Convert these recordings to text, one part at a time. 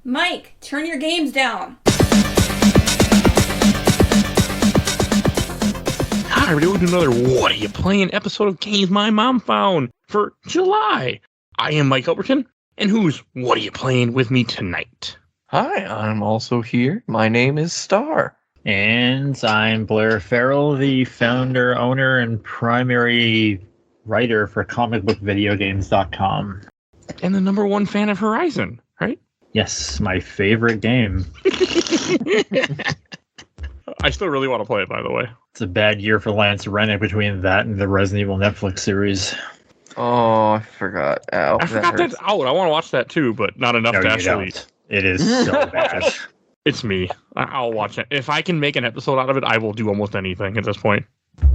Mike, turn your games down. Hi, we're doing another What Are You Playing episode of Games My Mom Found for July. I am Mike Albertin, and who's What Are You Playing with me tonight? Hi, I'm also here. My name is Star. And I'm Blair Farrell, the founder, owner, and primary writer for comicbookvideogames.com. And the number one fan of Horizon, right? Yes, my favorite game. I still really want to play it, by the way. It's a bad year for Lance Reddick between that and the Resident Evil Netflix series. Oh, I forgot. Ow, I forgot that's out. I want to watch that too, but not enough No, to you actually. don't. It is so bad. It's me. I'll watch it. If I can make an episode out of it, I will do almost anything at this point.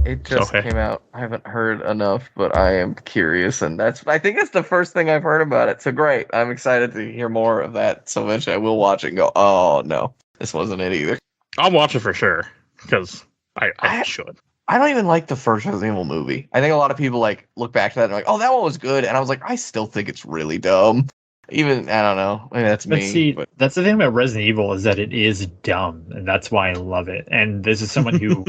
It just came out. I haven't heard enough, but I am curious, and I think that's the first thing I've heard about it. So great. I'm excited to hear more of that. So eventually I will watch it and go, oh no, this wasn't it either. I'll watch it for sure, because I should. I don't even like the first Resident Evil movie. I think a lot of people look back to that and are like, oh, that one was good. And I was like, I still think it's really dumb. Even, I don't know. Maybe that's But me. see, but that's the thing about Resident Evil is that it is dumb, and that's why I love it. And this is someone who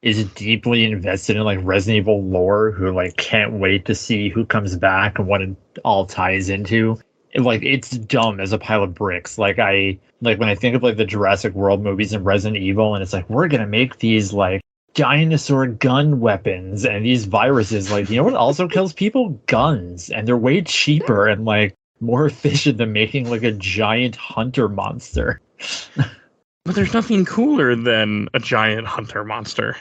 is deeply invested in Resident Evil lore, who can't wait to see who comes back and what it all ties into. It's dumb as a pile of bricks. When I think of the Jurassic World movies and Resident Evil, and it's we're gonna make these dinosaur gun weapons and these viruses. You know what also kills people? Guns, and they're way cheaper and more efficient than making a giant hunter monster. But there's nothing cooler than a giant hunter monster.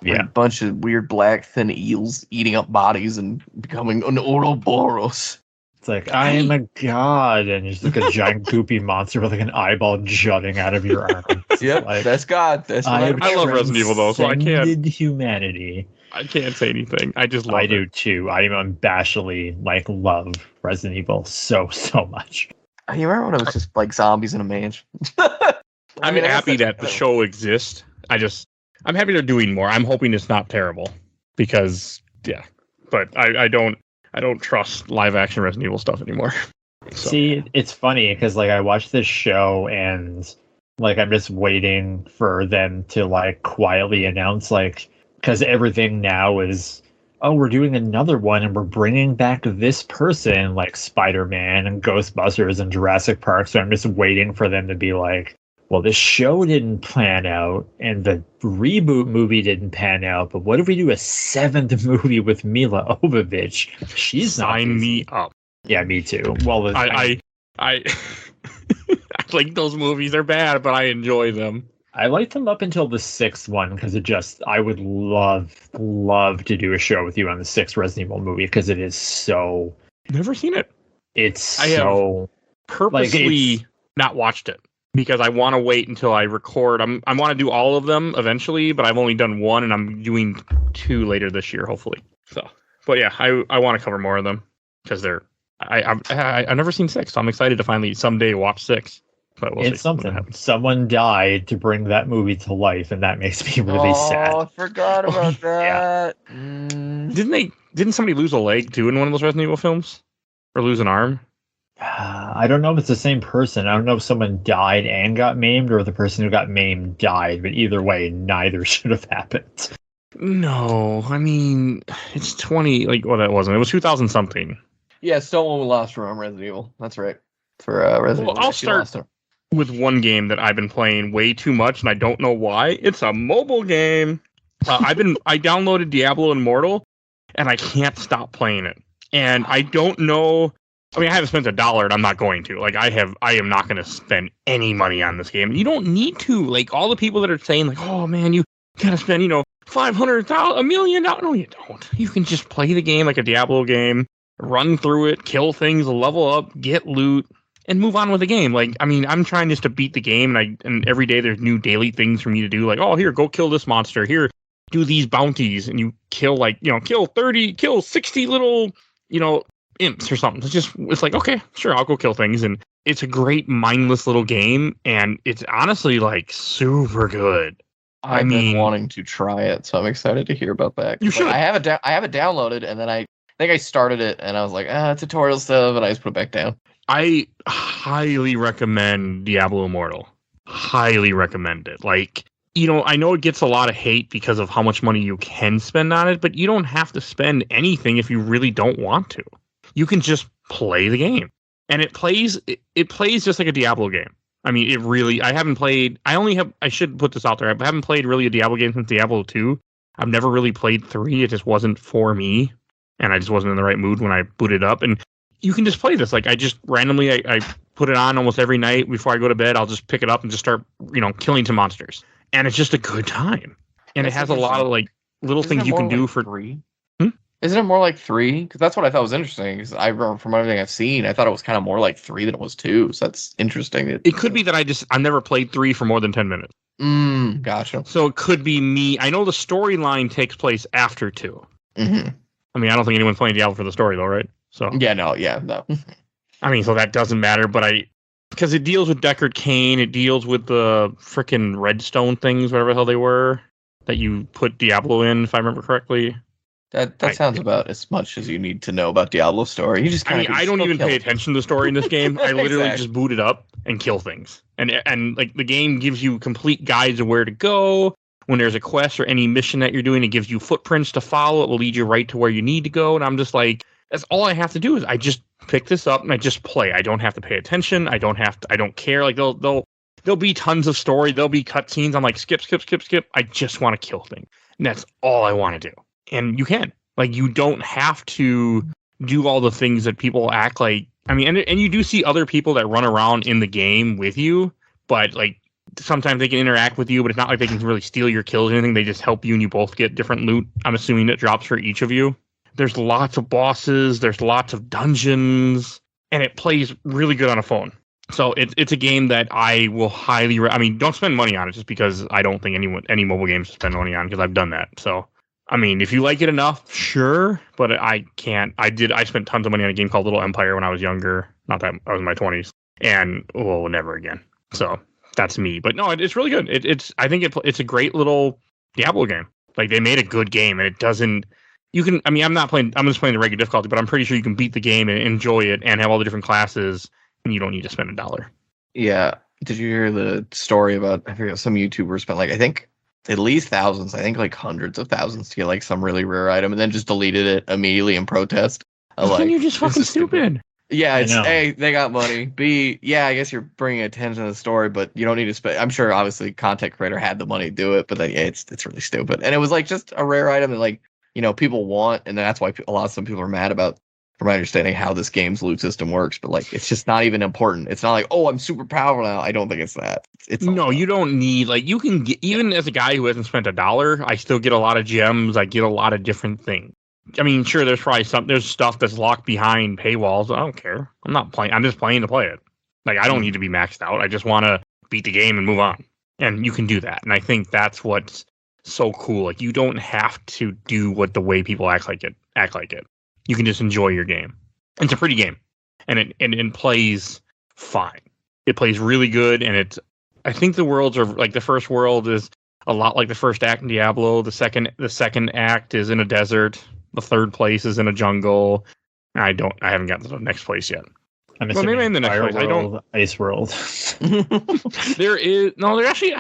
a bunch of weird black thin eels eating up bodies and becoming an Ouroboros. It's I am a god, and it's a giant goopy monster with an eyeball jutting out of your arm. Yep, that's God. That's what I love Resident Evil though, so I can't. Transcended humanity. I can't say anything. I just love it. I do too. I unabashedly love Resident Evil so much. You remember when it was just zombies in a mansion? I'm happy that the show exists. I'm happy they're doing more. I'm hoping it's not terrible because but I don't trust live action Resident Evil stuff anymore. So. See, it's funny because I watched this show and I'm just waiting for them to quietly announce because everything now is, oh, we're doing another one and we're bringing back this person like Spider-Man and Ghostbusters and Jurassic Park. So I'm just waiting for them to be well, this show didn't pan out and the reboot movie didn't pan out, but what if we do a 7th movie with Mila Jovovich? She's not Sign me up. Yeah, me too. Well, I like those movies. They're bad, but I enjoy them. I liked them up until the 6th one because I would love to do a show with you on the 6th Resident Evil movie because it is so. Never seen it. I have purposely not watched it because I want to wait until I record. I want to do all of them eventually, but I've only done one, and I'm doing 2 later this year, hopefully. So, but yeah, I want to cover more of them because I've never seen 6, so I'm excited to finally someday watch 6. But we'll it's something. Someone died to bring that movie to life, and that makes me really sad. Oh, I forgot about that. Didn't somebody lose a leg too in one of those Resident Evil films, or lose an arm? I don't know if it's the same person. I don't know if someone died and got maimed, or the person who got maimed died. But either way, neither should have happened. No, I mean it's 20. That wasn't. It was 2000 something. Yeah, someone lost her arm. Resident Evil. That's right. For Resident Evil. I'll start with one game that I've been playing way too much, and I don't know why. It's a mobile game. I downloaded Diablo Immortal, and I can't stop playing it. And I don't know. I mean, I haven't spent $1, and I'm not going to. I am not going to spend any money on this game. You don't need to. All the people that are saying, oh man, you gotta spend, $500,000, $1 million. No, you don't. You can just play the game like a Diablo game, run through it, kill things, level up, get loot, and move on with the game. I'm trying just to beat the game, and every day there's new daily things for me to do. Here, go kill this monster. Here, do these bounties, and you kill kill 60 little, imps or something. It's okay, sure, I'll go kill things. And it's a great mindless little game, and it's honestly super good. I've been wanting to try it, so I'm excited to hear about that. You should. I have it downloaded, and then I think I started it, and I was tutorial stuff, and I just put it back down. I highly recommend Diablo Immortal. Highly recommend it. Like, I know it gets a lot of hate because of how much money you can spend on it, but you don't have to spend anything if you really don't want to. You can just play the game. And it plays just like a Diablo game. I mean, it really, I should put this out there. I haven't played really a Diablo game since Diablo 2. I've never really played 3. It just wasn't for me. And I just wasn't in the right mood when I booted up. And you can just play this. Like, I just randomly, I put it on almost every night before I go to bed. I'll just pick it up and just start, killing some monsters. And it's just a good time. And it has a lot of, like, little things you can do for 3. Isn't it more like 3? Because that's what I thought was interesting. Because from everything I've seen, I thought it was kind of more like 3 than it was 2. So that's interesting. It could be that I've never played 3 for more than 10 minutes. Gotcha. So it could be me. I know the storyline takes place after 2. Mm-hmm. I mean, I don't think anyone's playing Diablo for the story, though, right? So no. I mean, so that doesn't matter, but because it deals with Deckard Cain, it deals with the frickin' redstone things, whatever the hell they were, that you put Diablo in, if I remember correctly. That sounds about as much as you need to know about Diablo's story. You just I don't even pay attention to the story in this game. I literally just boot it up and kill things. And like, the game gives you complete guides of where to go. When there's a quest or any mission that you're doing, it gives you footprints to follow. It will lead you right to where you need to go. And I'm just like, that's all I have to do is I just pick this up and I just play. I don't have to pay attention. I don't care. Like, there'll be tons of story. There'll be cutscenes. I'm like, skip. I just want to kill things. And that's all I want to do. And you can. Like, you don't have to do all the things that people act like. I mean, and you do see other people that run around in the game with you, but like, sometimes they can interact with you, but it's not like they can really steal your kills or anything. They just help you and you both get different loot. I'm assuming that drops for each of you. There's lots of bosses. There's lots of dungeons. And it plays really good on a phone. So it's a game that I will highly... don't spend money on it just because I don't think any mobile games should spend money on because I've done that. So, I mean, if you like it enough, sure. But I can't. I spent tons of money on a game called Little Empire when I was younger. Not that I was in my 20s. And, never again. So... that's me, but no, it's really good. I think it's a great little Diablo game. Like, they made a good game, and it doesn't. You can. I mean, I'm just playing the regular difficulty, but I'm pretty sure you can beat the game and enjoy it and have all the different classes, and you don't need to spend $1. Yeah. Did you hear the story about? I forget, some YouTuber spent I think at least thousands. I think like hundreds of thousands to get like some really rare item, and then just deleted it immediately in protest. Then you're just fucking stupid. Yeah, it's A, they got money. B, yeah, I guess you're bringing attention to the story, but you don't need to spend. I'm sure, obviously, content creator had the money to do it, but then it's really stupid. And it was like just a rare item that people want, and that's why some people are mad about, from my understanding, how this game's loot system works. But like, it's just not even important. It's not like, oh, I'm super powerful now. I don't think it's that. You don't need, like, you can get, even as a guy who hasn't spent $1, I still get a lot of gems. I get a lot of different things. I mean, sure, there's probably there's stuff that's locked behind paywalls. I don't care. I'm not playing. I'm just playing to play it. Like, I don't need to be maxed out. I just want to beat the game and move on. And you can do that. And I think that's what's so cool. Like, you don't have to do what the way people act like it. You can just enjoy your game. It's a pretty game. And it plays fine. It plays really good. And I think the worlds are like, the first world is a lot like the first act in Diablo. The second act is in a desert. The third place is in a jungle. I haven't gotten to the next place yet. I'm assuming maybe in the next place. World, Ice World. I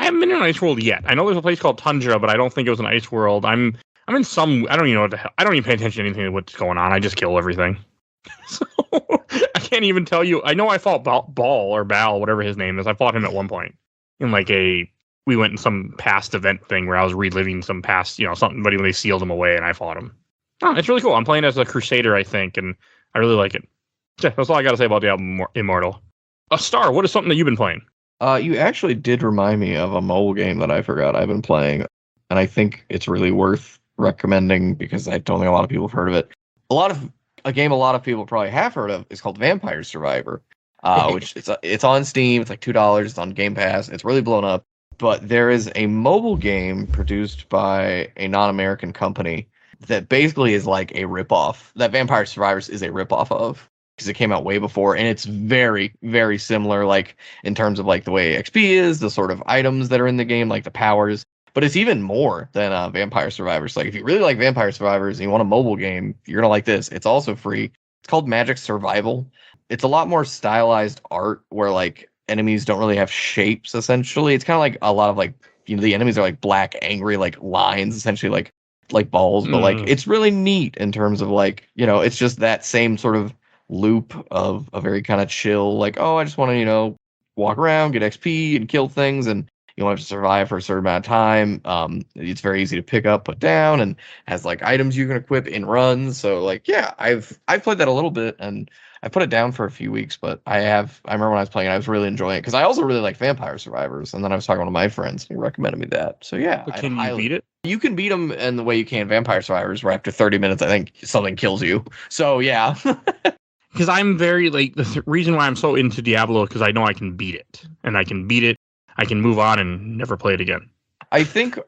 haven't been in an Ice World yet. I know there's a place called Tundra, but I don't think it was an Ice World. I'm in some. I don't even know what the hell. I don't even pay attention to anything what's going on. I just kill everything. So I can't even tell you. I know I fought Bal, whatever his name is. I fought him at one point in we went in some past event thing where I was reliving some past, something. But when they sealed him away, and I fought him. Oh, it's really cool. I'm playing as a Crusader, I think, and I really like it. Yeah, that's all I got to say about Diablo Immortal. Star, what is something that you've been playing? You actually did remind me of a mobile game that I forgot I've been playing, and I think it's really worth recommending because I don't think a lot of people have heard of it. A game a lot of people probably have heard of is called Vampire Survivor, which it's on Steam. It's like $2. It's on Game Pass. It's really blown up. But there is a mobile game produced by a non-American company that basically is like a ripoff. That Vampire Survivors is a ripoff of, because it came out way before, and it's very, very similar, like in terms of like the way XP is, the sort of items that are in the game, like the powers. But it's even more than Vampire Survivors. Like, if you really like Vampire Survivors and you want a mobile game, you're gonna like this. It's also free. It's called Magic Survival. It's a lot more stylized art where like enemies don't really have shapes. Essentially, it's kind of like a lot of like the enemies are like black, angry like lines, essentially like balls. But like it's really neat in terms of like it's just that same sort of loop of a very kind of chill like I just want to walk around, get XP, and kill things, and you have to survive for a certain amount of time. It's very easy to pick up, put down, and has like items you can equip in runs. So like, yeah, I've played that a little bit, and I put it down for a few weeks, but I remember when I was playing, I was really enjoying it because I also really like Vampire Survivors, and then I was talking to my friends, and he recommended me that. So yeah, but can you beat it? You can beat them in the way you can Vampire Survivors, where after 30 minutes, I think something kills you. So yeah. Because I'm very like the reason why I'm so into Diablo because I know I can beat it, and I can beat it. I can move on and never play it again. I think,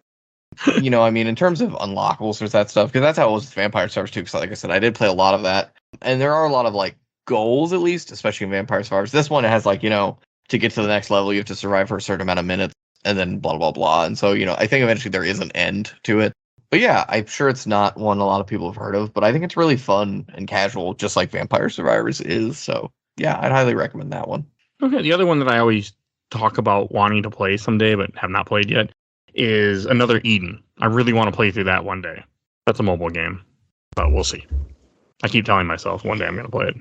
I mean, in terms of unlockables or that stuff, because that's how it was with Vampire Survivors too. Because like I said, I did play a lot of that, and there are a lot of like goals at least, especially in Vampire Survivors. This one has like to get to the next level, you have to survive for a certain amount of minutes, and then blah blah blah. And so I think eventually there is an end to it. But yeah, I'm sure it's not one a lot of people have heard of, but I think it's really fun and casual, just like Vampire Survivors is. So yeah, I'd highly recommend that one. Okay, the other one that I always talk about wanting to play someday but have not played yet is Another Eden. I really want to play through that one day. That's a mobile game, but we'll see. I keep telling myself one day I'm going to play it.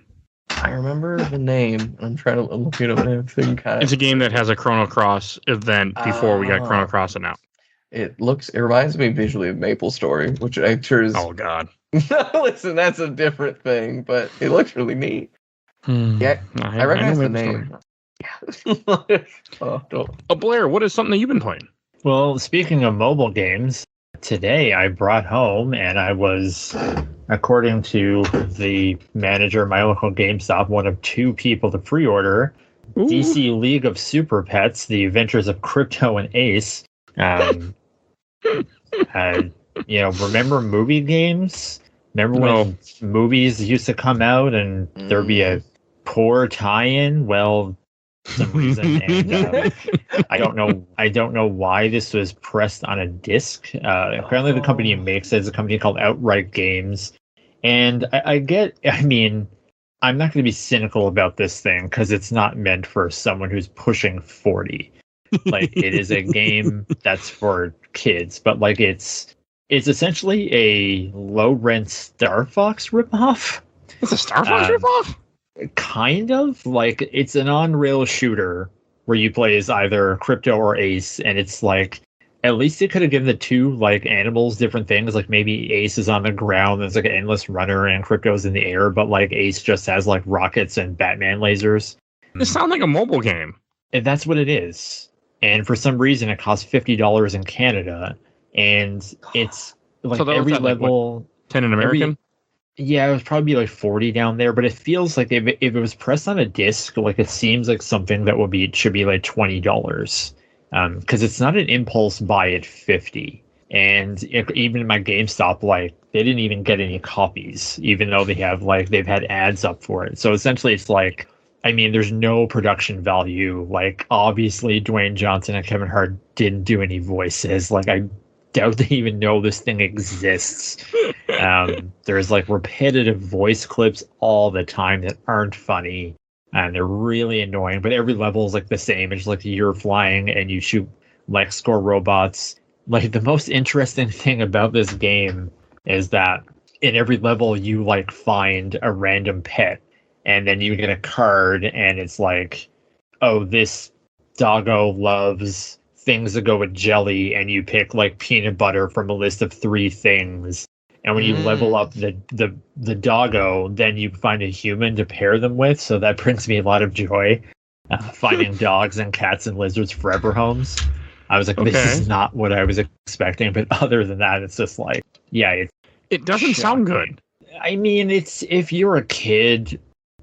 I remember the name. I'm trying to look it up. It's a game that has a Chrono Cross event before we got Chrono Cross announced. It reminds me visually of Maple Story, which I'm sure is... Oh, God. Listen, that's a different thing, but it looks really neat. Yeah, I recognize the name. Blair, what is something that you've been playing? Well, speaking of mobile games, today I brought home and I was, according to the manager of my local GameStop, one of 2 people to pre-order DC League of Super Pets, The Adventures of Crypto and Ace. Remember movie games? Remember when movies used to come out and there'd be a poor tie-in? Well, some reason, and I don't know why this was pressed on a disc. Apparently, the company who makes it is a company called Outright Games, and I'm not going to be cynical about this thing because it's not meant for someone who's pushing 40. Like, it is a game that's for kids, but like it's essentially a low-rent Star Fox ripoff. It's a Star Fox ripoff? Kind of. Like, it's an on-rail shooter where you play as either Crypto or Ace, and it's like, at least they could have given the 2 like animals different things. Like, maybe Ace is on the ground, there's like an endless runner, and Crypto's in the air, but like Ace just has like rockets and Batman lasers. This sounds like a mobile game. And that's what it is. And for some reason, it costs $50 in Canada, and it's like so every at, level. Like, 10 in American? Yeah, it was probably like 40 down there, but it feels like if it was pressed on a disc, like it seems like something that should be like $20. Because it's not an impulse buy at 50. And even in my GameStop, like they didn't even get any copies, even though they've had ads up for it. So essentially it's like, there's no production value. Like, obviously Dwayne Johnson and Kevin Hart didn't do any voices. Like, I doubt they even know this thing exists. There's like repetitive voice clips all the time that aren't funny, and they're really annoying, but every level is like the same. It's like you're flying and you shoot LexCorp robots. Like, the most interesting thing about this game is that in every level you like find a random pet, and then you get a card and it's like, oh, this doggo loves things that go with jelly, and you pick like peanut butter from a list of 3 things. And when you level up the doggo, then you find a human to pair them with. So that brings me a lot of joy, finding dogs and cats and lizards forever homes. I was like, this is not what I was expecting. But other than that, it's just like, yeah. It doesn't sound good. It's if you're a kid,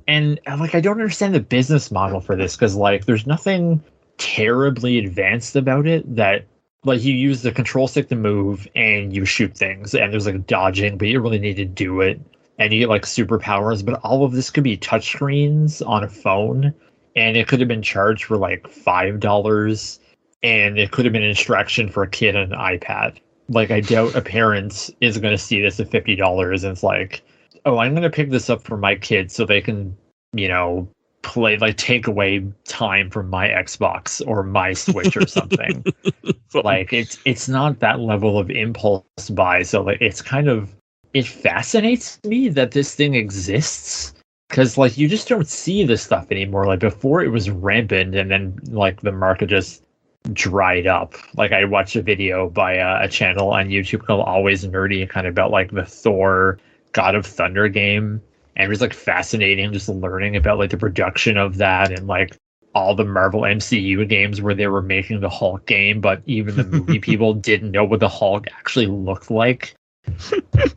and like, I don't understand the business model for this, because like there's nothing terribly advanced about it. That like, you use the control stick to move and you shoot things, and there's like dodging, but you don't really need to do it, and you get like superpowers. But all of this could be touchscreens on a phone, and it could have been charged for like $5, and it could have been an instruction for a kid on an iPad. Like, I doubt a parent is going to see this at $50, and it's like, oh, I'm going to pick this up for my kids so they can, play, like, take away time from my Xbox or my Switch or something. Like, it's not that level of impulse buy. So, like, it's kind of, it fascinates me that this thing exists. Because, like, you just don't see this stuff anymore. Like, before it was rampant, and then, like, the market just dried up. Like, I watched a video by a channel on YouTube called Always Nerdy, kind of about, like, the Thor God of Thunder game. And it was, like, fascinating just learning about, like, the production of that and, like, all the Marvel MCU games where they were making the Hulk game, but even the movie people didn't know what the Hulk actually looked like.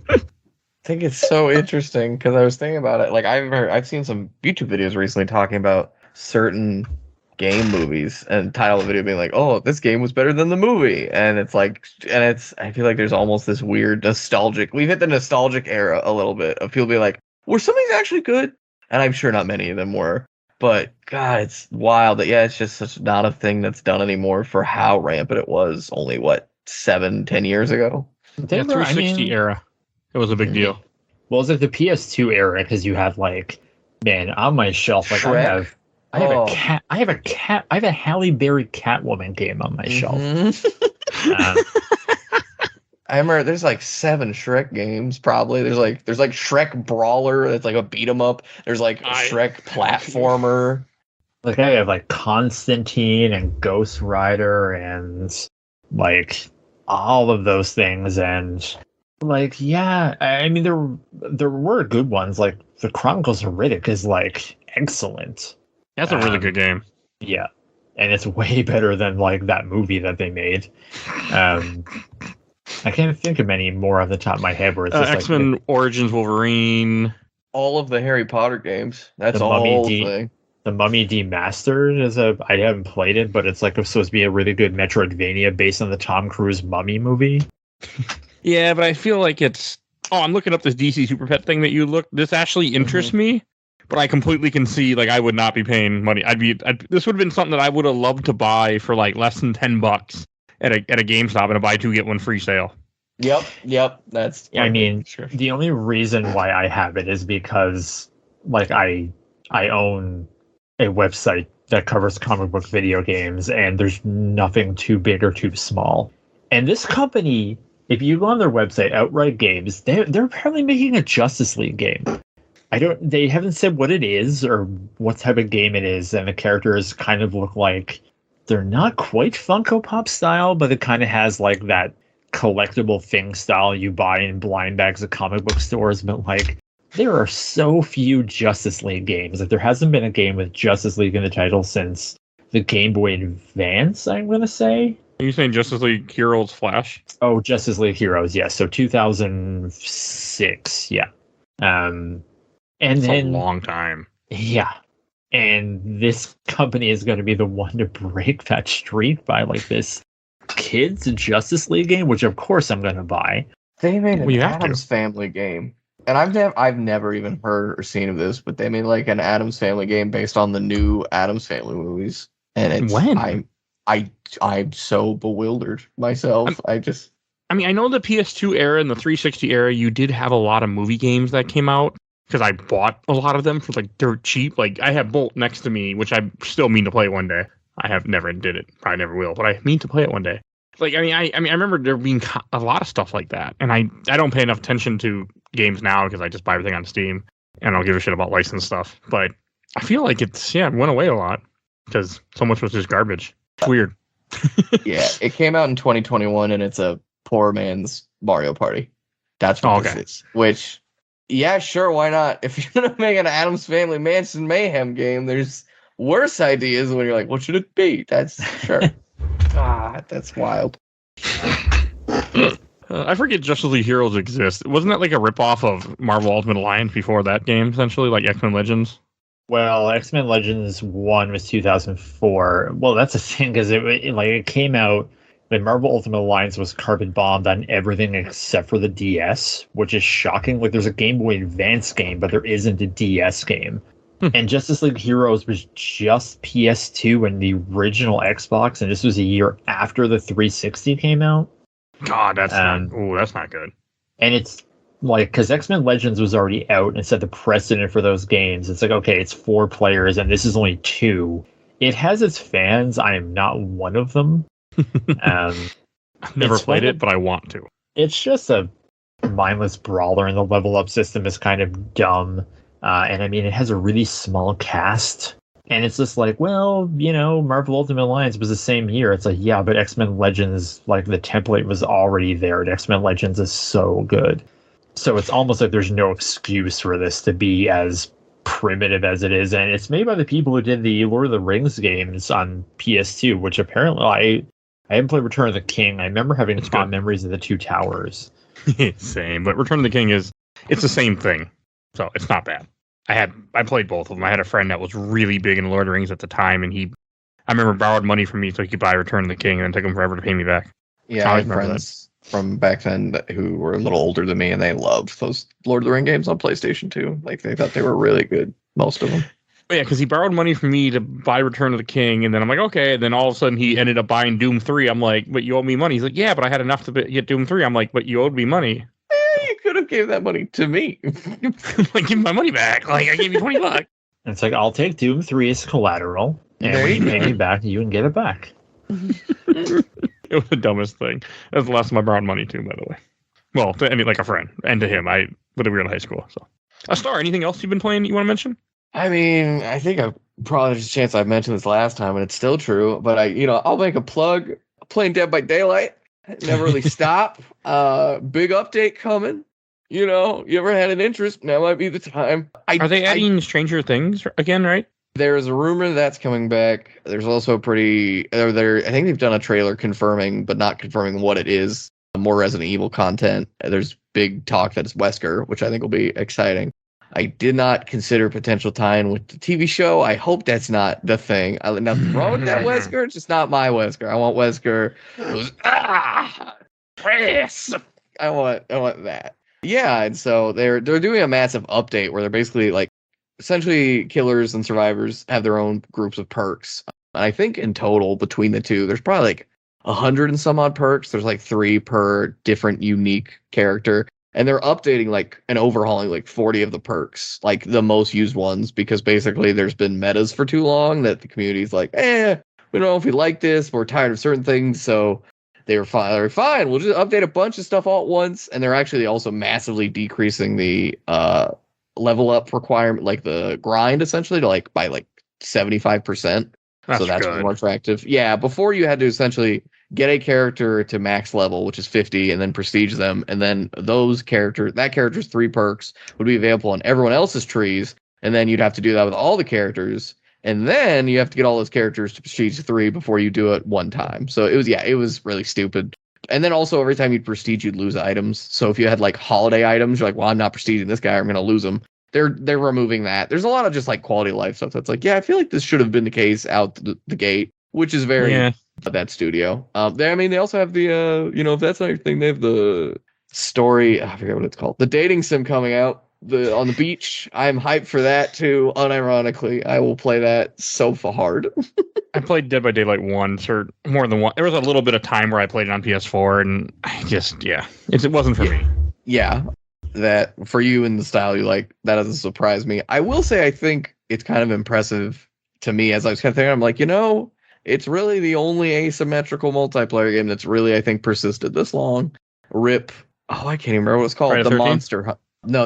I think it's so interesting because I was thinking about it. Like, I've seen some YouTube videos recently talking about certain game movies and title of the video being like, "Oh, this game was better than the movie," and it's like, I feel like there's almost this weird nostalgic. We've hit the nostalgic era a little bit of people being like, "Were some of these actually good?" And I'm sure not many of them were, but God, it's wild that it's just such not a thing that's done anymore for how rampant it was only 7-10 years ago. The 360 era. It was a big deal. Well, it's like the PS2 era because you have like, man, on my shelf, like Shrek. I have a cat. I have a Halle Berry Catwoman game on my shelf. I remember there's like 7 Shrek games probably. There's like Shrek Brawler that's like a beat 'em up. There's like Shrek platformer. Like I have like Constantine and Ghost Rider and like all of those things, and like I mean there were good ones. Like the Chronicles of Riddick is like excellent. That's a really good game. Yeah, and it's way better than like that movie that they made. I can't think of any more off the top of my head where it's just X-Men like, Origins Wolverine. All of the Harry Potter games. That's the whole thing. The Mummy Demastered is I haven't played it, but it's like supposed to be a really good Metroidvania based on the Tom Cruise Mummy movie. Yeah, but I feel like it's. Oh, I'm looking up this DC Super Pet thing that you looked. This actually interests me, but I completely can see like I would not be paying money. This would have been something that I would have loved to buy for like less than $10 at a GameStop and a buy 2 get 1 free sale. Yep. That's. I mean, sure. The only reason why I have it is because like I own a website that covers comic book video games, and there's nothing too big or too small. And this company, if you go on their website, Outright Games, they're apparently making a Justice League game. They haven't said what it is or what type of game it is, and the characters kind of look like they're not quite Funko Pop style, but it kind of has like that collectible thing style you buy in blind bags at comic book stores. But like, there are so few Justice League games. Like, there hasn't been a game with Justice League in the title since the Game Boy Advance, I'm going to say. Are you saying Justice League Heroes Flash? Oh, Justice League Heroes, yes. So 2006, yeah. And that's then a long time. Yeah. And this company is going to be the one to break that streak by like this kids Justice League game, which of course I'm going to buy. They made an Addams Family game. And I've never even heard or seen of this, but they made like an Addams Family game based on the new Addams Family movies. And it's I'm so bewildered myself. I mean, I know the PS2 era and the 360 era, you did have a lot of movie games that came out because I bought a lot of them for like dirt cheap. Like I have Bolt next to me, which I still mean to play one day. I have never did it. Probably never will, but I mean to play it one day. Like, I remember there being a lot of stuff like that, and I don't pay enough attention to games now because I just buy everything on Steam, and I don't give a shit about licensed stuff. But I feel like it went away a lot because so much was just garbage. It's weird. Yeah, it came out in 2021, and it's a poor man's Mario Party. That's what this is. Which, yeah, sure, why not? If you're gonna make an Addams Family Mansion Mayhem game, there's worse ideas when you're like, what should it be? That's sure. God, that's wild. I forget Justice League Heroes exists. Wasn't that like a ripoff of Marvel Ultimate Alliance before that game, essentially, like X-Men Legends? Well, X-Men Legends 1 was 2004. Well, that's the thing, because it came out when Marvel Ultimate Alliance was carbon bombed on everything except for the DS, which is shocking. Like, there's a Game Boy Advance game, but there isn't a DS game. And Justice League Heroes was just PS2 and the original Xbox, and this was a year after the 360 came out. God, that's not good. And it's like, because X-Men Legends was already out and set the precedent for those games. It's like, okay, it's 4 players and this is only 2. It has its fans. I am not one of them. I've never played it, but I want to. It's just a mindless brawler, and the level up system is kind of dumb. And I mean, it has a really small cast. And it's just like, well, you know, Marvel Ultimate Alliance was the same year. It's like, yeah, but X-Men Legends, like, the template was already there. And X-Men Legends is so good. So it's almost like there's no excuse for this to be as primitive as it is. And it's made by the people who did the Lord of the Rings games on PS2, which apparently I haven't played Return of the King. I remember having fond memories of the Two Towers. Same, but Return of the King it's the same thing. So it's not bad. I played both of them. I had a friend that was really big in Lord of the Rings at the time, and I remember borrowed money from me so he could buy Return of the King, and then took him forever to pay me back. Yeah, I had friends from back then who were a little older than me, and they loved those Lord of the Rings games on PlayStation 2. Like, they thought they were really good, most of them. Yeah, because he borrowed money from me to buy Return of the King, and then I'm like, okay. And then all of a sudden he ended up buying Doom 3. I'm like, but you owe me money. He's like, yeah, but I had enough to get Doom 3. I'm like, but you owed me money. You could have gave that money to me. Like, give me my money back. Like, I gave you $20. It's like, I'll take Doom 3 as collateral, and when you pay me back, you can give it back. It was the dumbest thing. That's the last time I borrowed money to him, by the way. Well, I mean, like a friend, and to him, but we were in high school. So, Star, anything else you've been playing that you want to mention? I mean, I think there's a chance I've mentioned this last time, and it's still true. But I'll make a plug. Playing Dead by Daylight. Never really stop. Big update coming. You ever had an interest? Now might be the time. Are they adding Stranger Things again, right? There's a rumor that's coming back. There's also I think they've done a trailer confirming, but not confirming what it is. More Resident Evil content. There's big talk that it's Wesker, which I think will be exciting. I did not consider potential tie-in with the TV show. I hope that's not the thing. Nothing wrong with that Wesker. It's just not my Wesker. I want Wesker who's Chris. I want that. Yeah, and so they're doing a massive update where they're basically like essentially killers and survivors have their own groups of perks. And I think in total between the two, there's probably like 100 and some odd perks. There's like 3 per different unique character. And they're updating like and overhauling like 40 of the perks, like the most used ones, because basically there's been metas for too long that the community's like, we don't know if we like this, we're tired of certain things. So they were fine. We'll just update a bunch of stuff all at once. And they're actually also massively decreasing the level up requirement, like the grind essentially, to like by like 75%. So that's more attractive. Yeah, before you had to essentially get a character to max level, which is 50, and then prestige them, and then that character's 3 perks would be available on everyone else's trees, and then you'd have to do that with all the characters, and then you have to get all those characters to prestige 3 before you do it one time. So it was really stupid. And then also every time you'd prestige, you'd lose items. So if you had like holiday items, you're like, well, I'm not prestiging this guy, I'm gonna lose him. They're removing that. There's a lot of just like quality of life stuff that's like, yeah, I feel like this should have been the case out the gate, which is very that studio. They also have the if that's not your thing, they have the story. I forget what it's called. The dating sim coming out on the beach. I'm hyped for that too. Unironically, I will play that so hard. I played Dead by Daylight once or more than one. There was a little bit of time where I played it on PS4, and I just it wasn't for me. Yeah. That for you in the style you like, that doesn't surprise me. I will say I think it's kind of impressive to me as I was kind of thinking, I'm like, it's really the only asymmetrical multiplayer game that's really, I think, persisted this long. RIP. Oh, I can't even remember what it's called. Friday the 13th? No,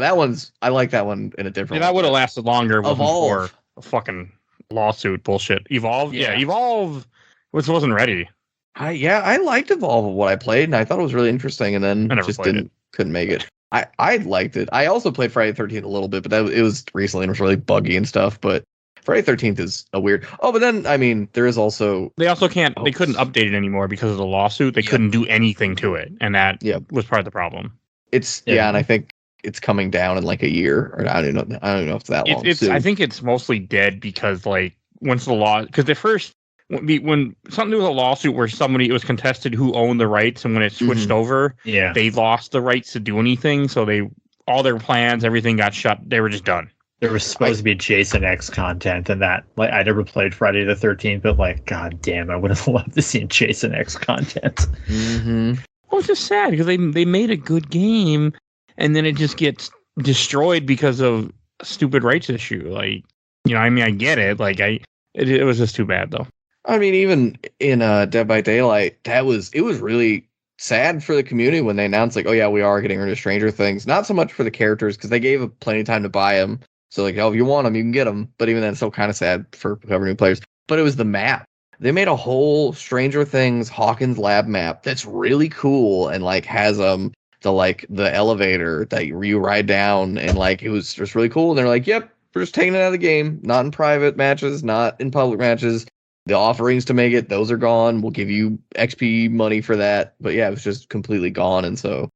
I like that one in a different way. That would have lasted longer Evolve. For fucking lawsuit bullshit. Evolve? Yeah. Evolve wasn't ready. I liked Evolve of what I played, and I thought it was really interesting, and then just couldn't make it. I liked it. I also played Friday the 13th a little bit, but it was recently and it was really buggy and stuff. But Friday the 13th is a weird. Oh, but then there is also they couldn't update it anymore because of the lawsuit. They couldn't do anything to it, and that was part of the problem. And I think it's coming down in like a year, or I don't know if it's that long. I think it's mostly dead because like once the law, because the first. When something was a lawsuit where it was contested who owned the rights, and when it switched over, they lost the rights to do anything. So all their plans, everything got shut. They were just done. There was supposed to be Jason X content, and that like I never played Friday the 13th, but like, god damn, I would have loved to see Jason X content. Mm-hmm. Well, it's just sad because they made a good game, and then it just gets destroyed because of a stupid rights issue. Like, I mean, I get it. Like, it was just too bad though. I mean, even in Dead by Daylight, it was really sad for the community when they announced, like, oh yeah, we are getting rid of Stranger Things. Not so much for the characters, because they gave plenty of time to buy them. So, like, oh, if you want them, you can get them. But even then, it's still kind of sad for whoever new players. But it was the map. They made a whole Stranger Things Hawkins Lab map that's really cool and, like, has the elevator that you ride down, and, like, it was just really cool. And they're like, yep, we're just taking it out of the game. Not in private matches, not in public matches. The offerings to make it, those are gone. We'll give you XP money for that. But yeah, it was just completely gone. And so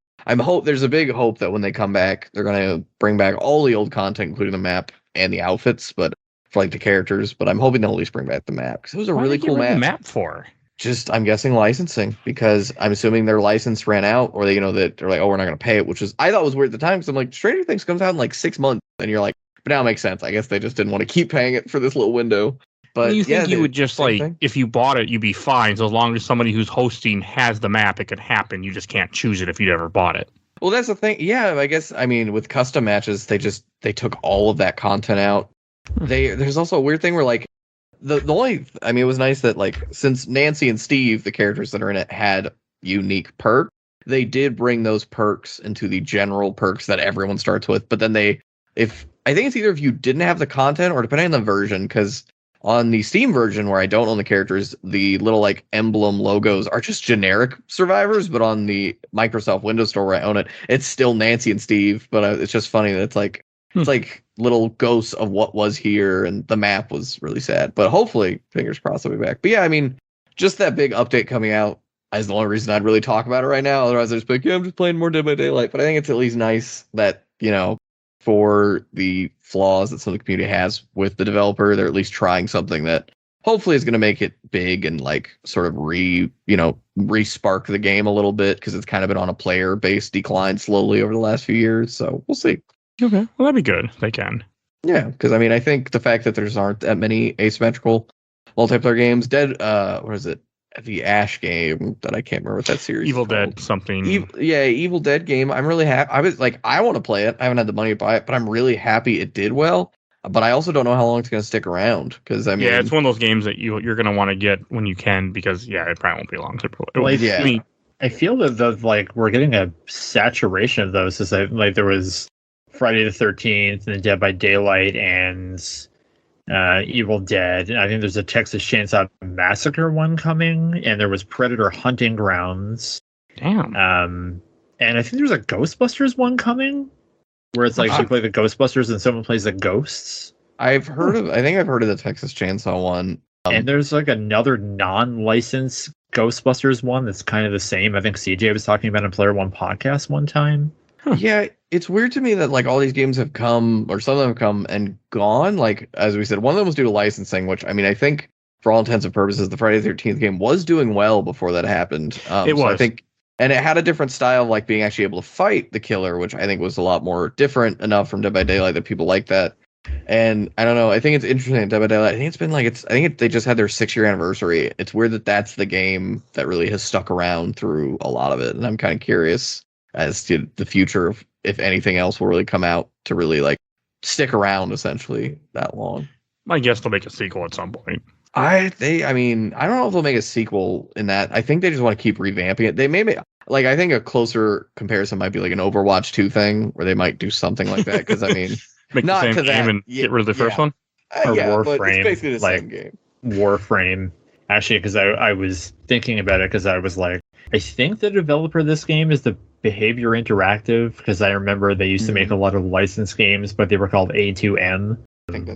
there's a big hope that when they come back, they're going to bring back all the old content, including the map and the outfits, but for like the characters. But I'm hoping they'll at least bring back the map, because it was a really cool map. The map for? Just, I'm guessing licensing, because I'm assuming their license ran out, or they, that they're like, oh, we're not going to pay it, which is, I thought was weird at the time, because I'm like, Stranger Things comes out in like 6 months, and you're like, but now it makes sense. I guess they just didn't want to keep paying it for this little window. But you think you would just, like, if you bought it, you'd be fine. So as long as somebody who's hosting has the map, it could happen. You just can't choose it if you'd ever bought it. Well, that's the thing. Yeah, I guess, I mean, with custom matches, they took all of that content out. There's also a weird thing where, like, the only, I mean, it was nice that, like, since Nancy and Steve, the characters that are in it, had unique perks, they did bring those perks into the general perks that everyone starts with. But then I think it's either if you didn't have the content, or depending on the version, because on the Steam version, where I don't own the characters, the little, like, emblem logos are just generic survivors. But on the Microsoft Windows Store, where I own it, it's still Nancy and Steve. But it's just funny that it's like little ghosts of what was here, and the map was really sad. But hopefully, fingers crossed, they'll be back. But yeah, I mean, just that big update coming out is the only reason I'd really talk about it right now. Otherwise, I'd just be like, yeah, I'm just playing more Dead by Daylight. But I think it's at least nice that, for the flaws that some of the community has with the developer, they're at least trying something that hopefully is going to make it big and, like, sort of re-spark the game a little bit, because it's kind of been on a player-based decline slowly over the last few years. So we'll see. Okay, well, that'd be good if they can. Yeah, because, I mean, I think the fact that there's aren't that many asymmetrical multiplayer games, what is it? The Ash game that I can't remember what that series Evil is called. Dead something. Evil Dead game. I'm really happy. I was like, I want to play it. I haven't had the money to buy it, but I'm really happy it did well. But I also don't know how long it's going to stick around, because, I mean, yeah, it's one of those games that you're going to want to get when you can, because it probably won't be long. I feel that we're getting a saturation of those. Is like there was Friday the 13th and Dead by Daylight and Evil Dead. I think there's a Texas Chainsaw Massacre one coming, and there was Predator Hunting Grounds. Damn. And I think there's a Ghostbusters one coming, where it's like you play the Ghostbusters and someone plays the ghosts. I think I've heard of the Texas Chainsaw one. And there's like another non-licensed Ghostbusters one that's kind of the same. I think CJ was talking about in Player One podcast one time. Yeah, it's weird to me that, like, all these games have come, or some of them have come and gone. Like, as we said, one of them was due to licensing, which, I mean, I think for all intents and purposes, the Friday the 13th game was doing well before that happened. It was. So I think, and it had a different style of, like, being actually able to fight the killer, which I think was a lot more different enough from Dead by Daylight that people like that. And I don't know, I think it's interesting at Dead by Daylight. I think it's been like, they just had their 6-year anniversary. It's weird that that's the game that really has stuck around through a lot of it. And I'm kind of curious as to the future of if anything else will really come out to really, like, stick around essentially that long. I guess they'll make a sequel at some point. I mean, I don't know if they'll make a sequel in that. I think they just want to keep revamping it. They may make, like, I think a closer comparison might be like an Overwatch 2 thing, where they might do something like that. Because, I mean, make not the same to game that, and get rid of the first one? Or yeah, but Warframe, it's basically the like, same game. Warframe. Actually, because I was thinking about it, because I was like, I think the developer of this game is the Behavior Interactive, because I remember they used to make a lot of licensed games, but they were called A2M,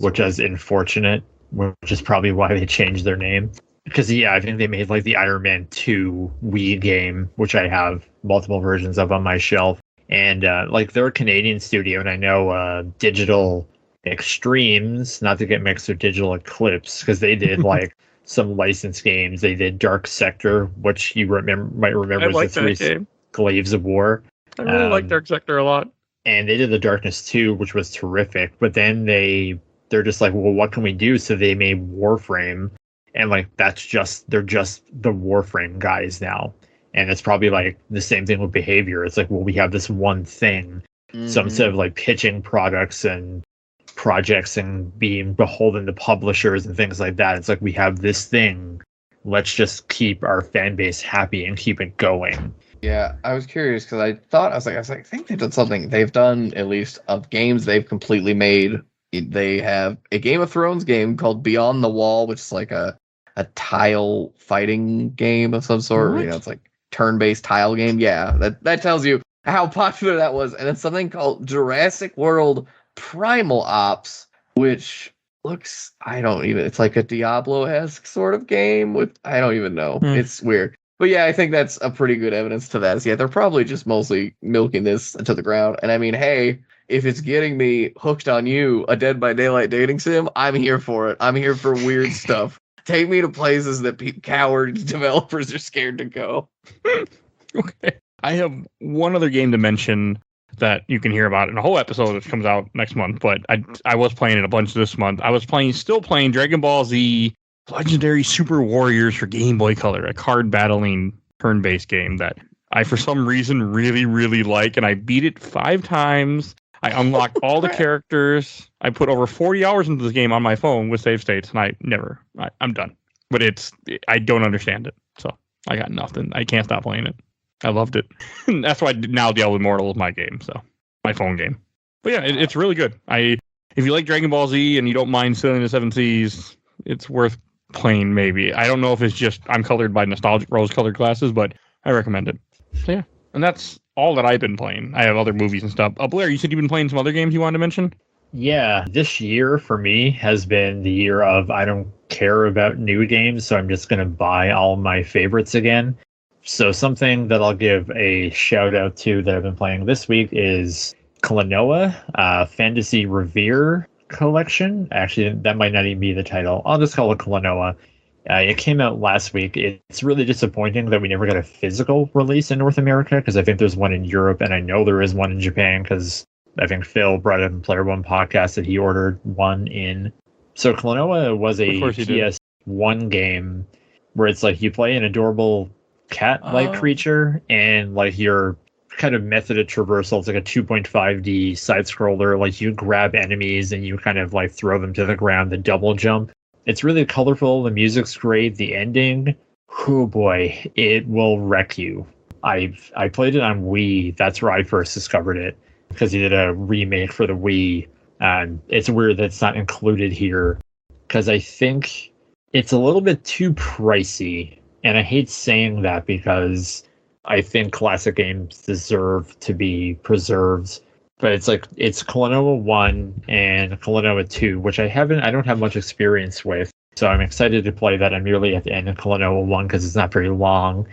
which is unfortunate, which is probably why they changed their name. Because, yeah, I think they made, like, the Iron Man 2 Wii game, which I have multiple versions of on my shelf. And, like, they're a Canadian studio, and I know Digital Extremes, not to get mixed with Digital Eclipse, because they did, like, some licensed games. They did Dark Sector, which you might remember I as the 3 game. Glaives of War. I really like Dark Sector a lot. And they did the Darkness 2, which was terrific. But then they're just like, well, what can we do? So they made Warframe, and, like, they're just the Warframe guys now. And it's probably like the same thing with Behavior. It's like, well, we have this one thing So instead of like pitching products and projects and being beholden to publishers and things like that, it's like we have this thing. Let's just keep our fan base happy and keep it going. Yeah, I was curious because I was like, I think they've done something. They've done at least of games they've completely made. They have a Game of Thrones game called Beyond the Wall, which is like a tile fighting game of some sort. What? You know, it's like turn-based tile game. Yeah, that tells you how popular that was. And it's something called Jurassic World Primal Ops, which looks, it's like a Diablo-esque sort of game with, I don't even know. It's weird. But yeah, I think that's a pretty good evidence to that. Yeah, they're probably just mostly milking this to the ground. And I mean, hey, if it's getting me hooked on you, a Dead by Daylight dating sim, I'm here for it. I'm here for weird stuff. Take me to places that coward developers are scared to go. Okay. I have one other game to mention that you can hear about in a whole episode that comes out next month, but I was playing it a bunch this month. I was still playing Dragon Ball Z Legendary Super Warriors for Game Boy Color, a card battling turn-based game that I, for some reason, really, really like, and I beat it 5 times. I unlocked all the characters. I put over 40 hours into this game on my phone with save states, and I'm done. But I don't understand it, so I got nothing. I can't stop playing it. I loved it. That's why now Diablo Immortal is my game, so my phone game. But yeah, it's really good. If you like Dragon Ball Z and you don't mind sailing the 7 seas, it's worth playing maybe. I don't know if it's just I'm colored by nostalgic rose-colored glasses, but I recommend it. So yeah, and that's all that I've been playing. I have other movies and stuff. Blair, you said you've been playing some other games you wanted to mention? Yeah, this year for me has been the year of I don't care about new games, so I'm just going to buy all my favorites again. So something that I'll give a shout out to that I've been playing this week is Klonoa, Fantasy Revere Collection. Actually, that might not even be the title. I'll just call it Klonoa. It came out last week. It's really disappointing that we never got a physical release in North America, because I think there's one in Europe, and I know there is one in Japan, because I think Phil brought up in Player One podcast that he ordered one in. So Klonoa was a PS1 game where it's like you play an adorable cat-like creature, and like your kind of method of traversal, it's like a 2.5D side scroller. Like you grab enemies and you kind of like throw them to the ground, the double jump. It's really colorful. The music's great. The ending, oh boy, it will wreck you. I played it on Wii. That's where I first discovered it, because he did a remake for the Wii. And it's weird that it's not included here, because I think it's a little bit too pricey. And I hate saying that, because I think classic games deserve to be preserved. But it's Klonoa 1 and Klonoa 2, which I don't have much experience with. So I'm excited to play that. I'm nearly at the end of Klonoa 1 because it's not very long.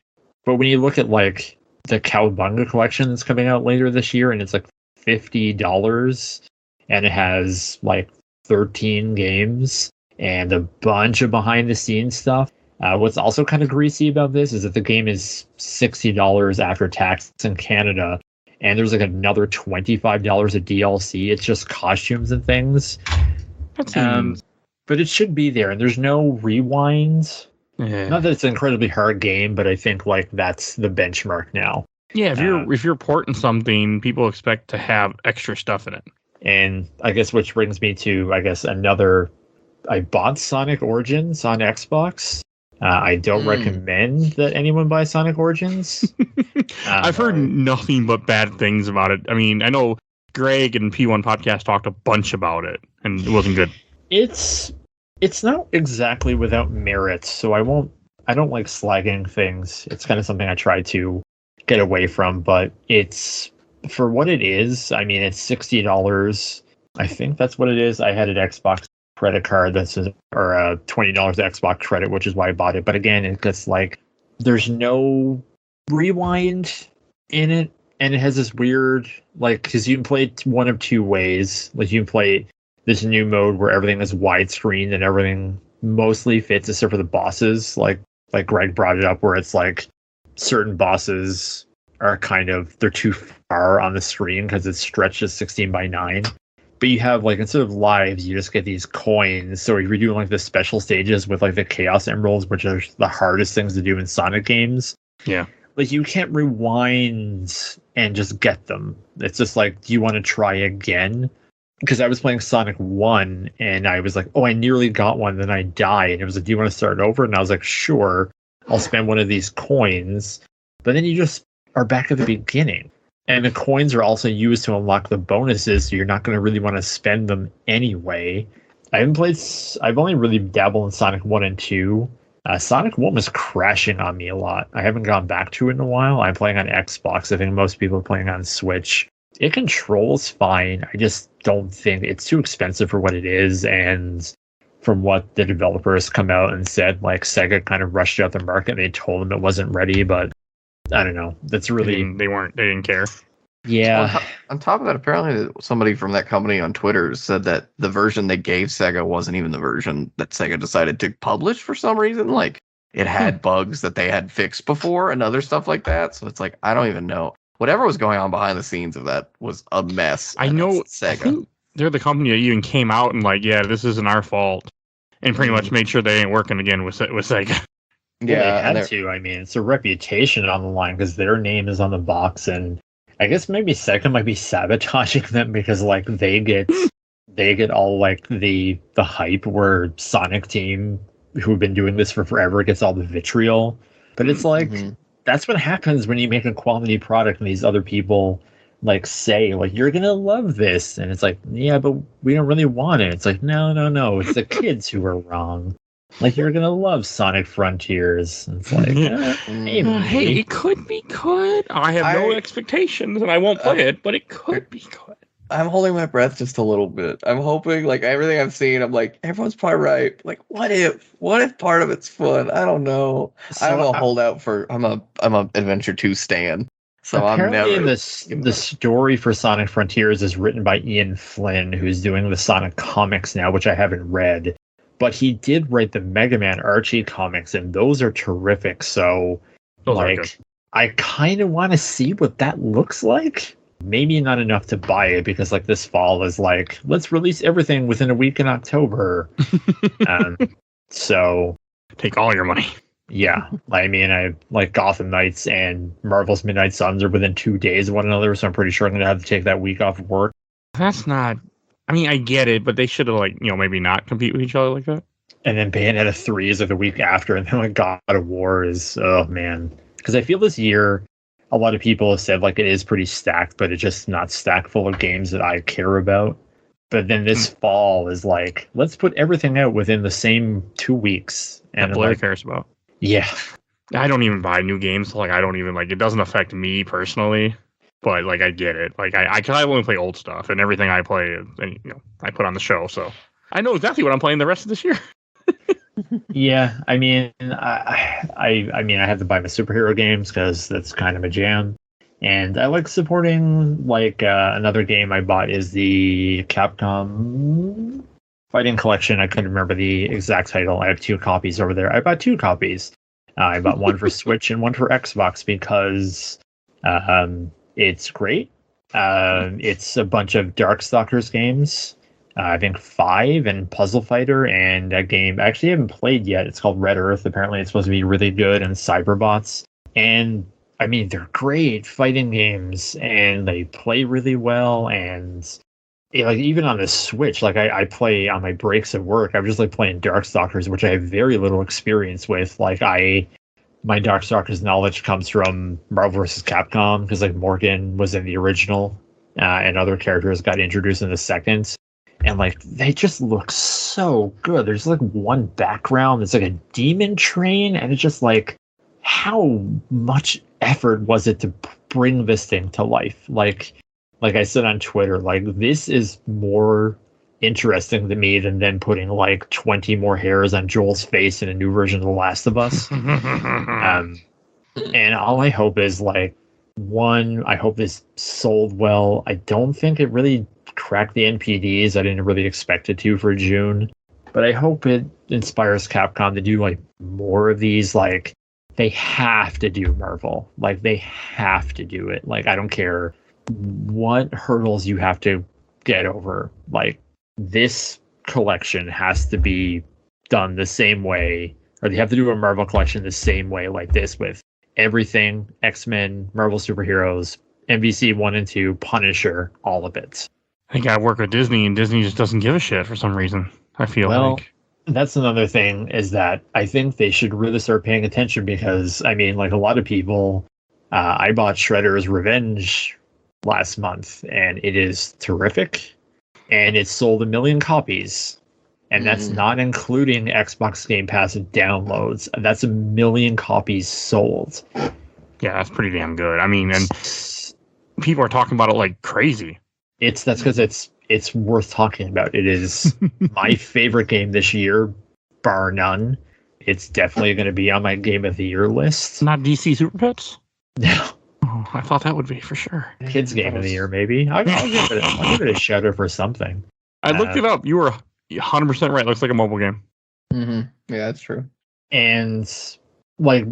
But when you look at like the Cowabunga collection that's coming out later this year, and it's like $50, and it has like 13 games and a bunch of behind the scenes stuff. What's also kind of greasy about this is that the game is $60 after tax in Canada, and there's like another $25 of DLC. It's just costumes and things. But it should be there, and there's no rewind. Yeah. Not that it's an incredibly hard game, but I think like that's the benchmark now. Yeah, if you're porting something, people expect to have extra stuff in it. And I guess which brings me to I bought Sonic Origins on Xbox. I don't recommend that anyone buy Sonic Origins. I've heard nothing but bad things about it. I mean, I know Greg and P1 Podcast talked a bunch about it, and it wasn't good. It's not exactly without merit, so I don't like slagging things. It's kind of something I try to get away from, but it's, for what it is, I mean, it's $60. I think that's what it is. I had an Xbox credit card or $20 Xbox credit, which is why I bought it. But again, it's like there's no rewind in it, and it has this weird, like, because you can play it one of two ways. Like you can play this new mode where everything is widescreen and everything mostly fits except for the bosses. Like Greg brought it up, where it's like certain bosses are they're too far on the screen because it's stretched to 16:9. But you have, like, instead of lives, you just get these coins. So if you're doing like the special stages with like the Chaos Emeralds, which are the hardest things to do in Sonic games. Yeah. like you can't rewind and just get them. It's just like, do you want to try again? Because I was playing Sonic 1 and I was like, oh, I nearly got one, then I died. And it was like, do you want to start over? And I was like, sure, I'll spend one of these coins. But then you just are back at the beginning. And the coins are also used to unlock the bonuses, so you're not going to really want to spend them anyway. I've only really dabbled in Sonic 1 and 2. Sonic 1 was crashing on me a lot. I haven't gone back to it in a while. I'm playing on Xbox. I think most people are playing on Switch. It controls fine. I just don't think it's too expensive for what it is. And from what the developers come out and said, like Sega kind of rushed out the market. They told them it wasn't ready, but I don't know. That's really they didn't care. Yeah. Well, on top of that, apparently somebody from that company on Twitter said that the version they gave Sega wasn't even the version that Sega decided to publish for some reason. Like it had bugs that they had fixed before and other stuff like that. So it's like, I don't even know. Whatever was going on behind the scenes of that was a mess. I know Sega. I think they're the company that even came out and like, yeah, this isn't our fault, and pretty much made sure they ain't working again with Sega. Yeah, they had to. I mean, it's a reputation on the line because their name is on the box, and I guess maybe Sega might be sabotaging them because like they get all like the hype where Sonic Team, who've been doing this for forever, gets all the vitriol. But it's like that's what happens when you make a quality product and these other people like say like you're gonna love this, and it's like, yeah, but we don't really want it. It's like no, it's the kids who are wrong. Like you're gonna love Sonic Frontiers. It's like, hey, it could be good. I have no expectations, and I won't play it, but it could be good. I'm holding my breath just a little bit. I'm hoping, like everything I've seen, I'm like, everyone's probably right. Like, what if part of it's fun? I don't know. So I'm a holdout for. I'm a Adventure 2 stan. So apparently the story for Sonic Frontiers is written by Ian Flynn, who's doing the Sonic comics now, which I haven't read. But he did write the Mega Man Archie comics, and those are terrific. So, I kind of want to see what that looks like. Maybe not enough to buy it because, like, this fall is like, let's release everything within a week in October. So, take all your money. Yeah, I mean, I like Gotham Knights and Marvel's Midnight Suns are within 2 days of one another, so I'm pretty sure I'm gonna have to take that week off of work. That's not. I mean, I get it, but they should have, like, maybe not compete with each other like that. And then Bayonetta 3 is like the week after, and then like God of War is, oh man. Because I feel this year, a lot of people have said like it is pretty stacked, but it's just not stacked full of games that I care about. But then this fall is like, let's put everything out within the same 2 weeks. And Blair cares about. Yeah. I don't even buy new games. Like, I don't even, like, it doesn't affect me personally. But, like, I get it. Like, I only play old stuff, and everything I play, I put on the show, so I know exactly what I'm playing the rest of this year. Yeah, I mean, I mean, I have to buy my superhero games because that's kind of a jam, and I like supporting like another game I bought is the Capcom Fighting Collection. I couldn't remember the exact title. I have 2 copies over there. I bought 2 copies. I bought one for Switch and one for Xbox because it's great. It's a bunch of Darkstalkers games. I think 5 and Puzzle Fighter and a game I actually haven't played yet. It's called Red Earth. Apparently it's supposed to be really good, and Cyberbots. And I mean, they're great fighting games and they play really well. And like even on the Switch, like I play on my breaks at work. I'm just like playing Darkstalkers, which I have very little experience with. Like my Darkstalkers knowledge comes from Marvel vs. Capcom because like Morgan was in the original and other characters got introduced in the second. And like they just look so good. There's like one background that's like a demon train, and it's just like, how much effort was it to bring this thing to life? Like I said on Twitter, like this is more interesting to me than then putting like 20 more hairs on Joel's face in a new version of The Last of Us. And all I hope is like, one, I hope this sold well. I don't think it really cracked the NPDs. I didn't really expect it to for June, but I hope it inspires Capcom to do like more of these. Like they have to do Marvel. Like they have to do it. Like I don't care what hurdles you have to get over. Like this collection has to be done the same way, or they have to do a Marvel collection the same way like this, with everything, X-Men, Marvel superheroes, MVC 1 and 2, Punisher, all of it. I gotta work with Disney, and Disney just doesn't give a shit for some reason. I feel like. That's another thing, is that I think they should really start paying attention, because, I mean, like a lot of people, I bought Shredder's Revenge last month, and it is terrific, and it sold 1 million copies, and that's not including Xbox Game Pass downloads. That's 1 million copies sold. Yeah, that's pretty damn good. I mean, and people are talking about it like crazy. That's because it's worth talking about. It is my favorite game this year, bar none. It's definitely going to be on my Game of the Year list. Not DC Super Pets? No. Oh, I thought that would be for sure. Kids Game of the Year, maybe. I'll give it a shout out for something. I looked it up. You were 100% right. It looks like a mobile game. Mm-hmm. Yeah, that's true. And like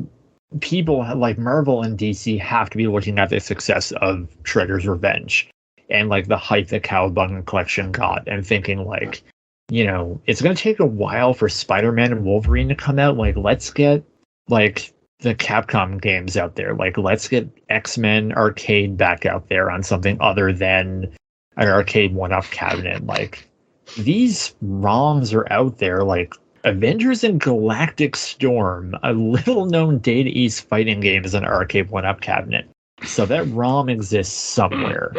people like Marvel and DC have to be looking at the success of Shredder's Revenge and like the hype that Cowabunga Collection got, and thinking like, you know, it's going to take a while for Spider-Man and Wolverine to come out. Like, let's get like the Capcom games out there. Like, let's get X-Men Arcade back out there on something other than an arcade one-up cabinet. Like, these ROMs are out there. Like, Avengers and Galactic Storm, a little-known Data East fighting game, is an arcade one-up cabinet. So that ROM exists somewhere.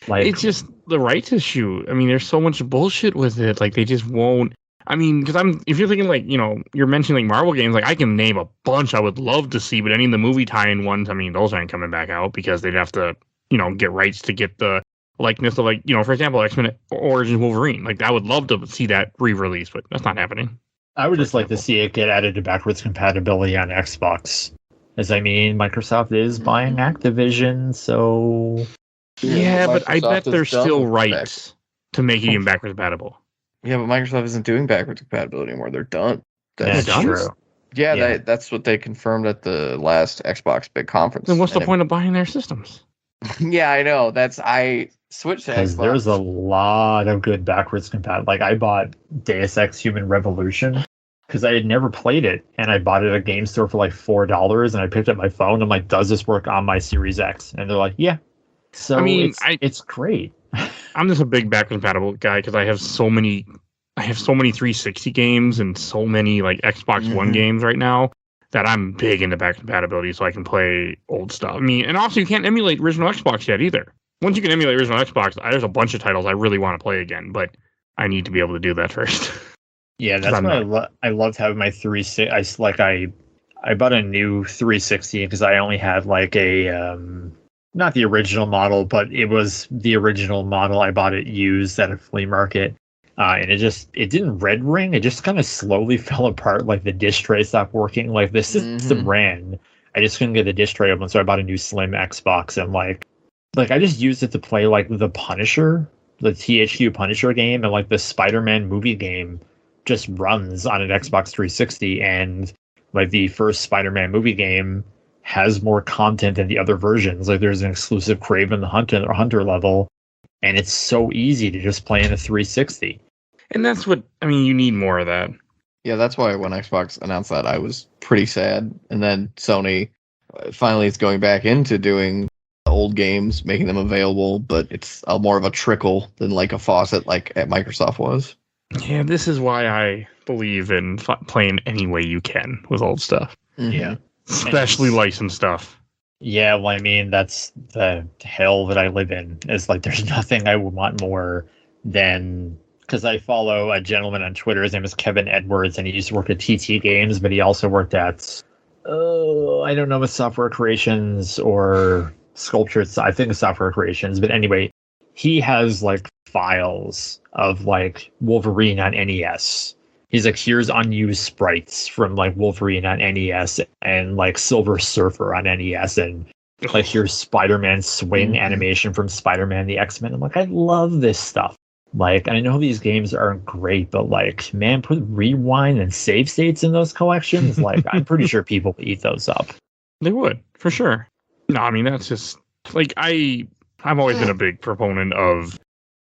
Like, it's just the rights issue. I mean, there's so much bullshit with it. Like, they just won't. I mean, because if you're thinking like, you know, you're mentioning like Marvel games, like I can name a bunch I would love to see, but any of the movie tie-in ones, I mean, those aren't coming back out because they'd have to, you know, get rights to get the likeness of, like, you know, for example, X-Men Origins Wolverine. Like, I would love to see that re-release, but that's not happening. I would just like to see it get added to backwards compatibility on Xbox. As I mean, Microsoft is buying Activision, so... Yeah, but I bet there's still rights back to make it even backwards compatible. Yeah, but Microsoft isn't doing backwards compatibility anymore. They're done. That's true. Yeah, that's what they confirmed at the last Xbox big conference. Then what's the point of buying their systems? Yeah, I know. I switched to Because Xbox. there's a lot of good backwards compatible. Like, I bought Deus Ex Human Revolution because I had never played it, and I bought it at a game store for like $4, and I picked up my phone. I'm like, does this work on my Series X? And they're like, yeah. So I mean, it's great. I'm just a big backwards compatible guy because I have so many 360 games and so many like Xbox One games right now that I'm big into backwards compatibility, so I can play old stuff. I mean, and also you can't emulate original Xbox yet either. Once you can emulate original Xbox, there's a bunch of titles I really want to play again, but I need to be able to do that first. Yeah, that's why I loved having my 360. I bought a new 360 because I only had like a not the original model, but it was the original model. I bought it used at a flea market, and it didn't red ring. It just kind of slowly fell apart. Like the disc tray stopped working. Like the system ran. I just couldn't get the disc tray open, so I bought a new slim Xbox, and like I just used it to play like the Punisher, the THQ Punisher game, and like the Spider-Man movie game just runs on an Xbox 360, and like the first Spider-Man movie game has more content than the other versions. Like there's an exclusive Kraven the Hunter level, and it's so easy to just play in a 360. And that's what, I mean, you need more of that. Yeah, that's why when Xbox announced that, I was pretty sad. And then Sony finally is going back into doing old games, making them available, but it's more of a trickle than like a faucet like at Microsoft was. Yeah, this is why I believe in playing any way you can with old stuff. Yeah. Especially licensed stuff. Yeah, well, I mean, that's the hell that I live in. It's like there's nothing I would want more than... Because I follow a gentleman on Twitter. His name is Kevin Edwards, and he used to work at TT Games, but he also worked at... I don't know, with Software Creations or Sculptures. I think it's Software Creations. But anyway, he has, like, files of, like, Wolverine on NES. He's like, here's unused sprites from like Wolverine on NES and like Silver Surfer on NES, and like here's Spider-Man swing animation from Spider-Man the X-Men. I'm like, I love this stuff. Like, I know these games aren't great, but like, man, put rewind and save states in those collections. Like, I'm pretty sure people would eat those up. They would, for sure. No, I mean, that's just like I've always been a big proponent of,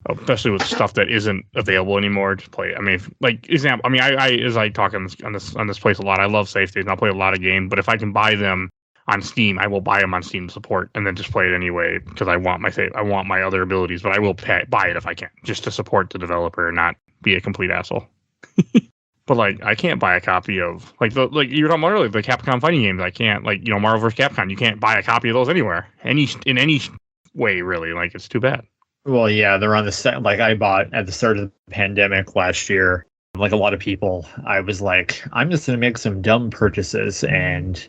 especially with stuff that isn't available anymore to play. I mean, example. I mean, I as I talk on this place a lot, I love safe states and I'll play a lot of games. But if I can buy them on Steam, I will buy them on Steam to support and then just play it anyway because I want my other abilities, but I will buy it if I can, just to support the developer and not be a complete asshole. But like, I can't buy a copy of like you were talking about earlier, the Capcom fighting games. I can't, like, Marvel vs. Capcom. You can't buy a copy of those anywhere, in any way, really. Like, it's too bad. Well, yeah, they're on the set. Like, I bought at the start of the pandemic last year. Like a lot of people, I was like, I'm just gonna make some dumb purchases, and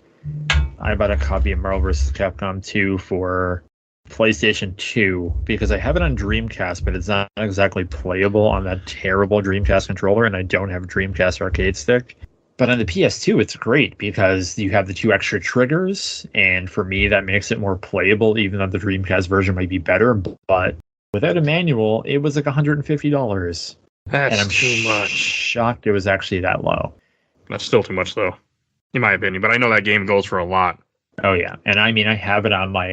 I bought a copy of Marvel vs. Capcom 2 for PlayStation 2 because I have it on Dreamcast, but it's not exactly playable on that terrible Dreamcast controller, and I don't have a Dreamcast arcade stick. But on the PS2, it's great because you have the 2 extra triggers, and for me, that makes it more playable, even though the Dreamcast version might be better. But without a manual, it was like $150. That's and I'm too much. Shocked it was actually that low. That's still too much, though, in my opinion. But I know that game goes for a lot. Oh, yeah. And I mean, I have it on my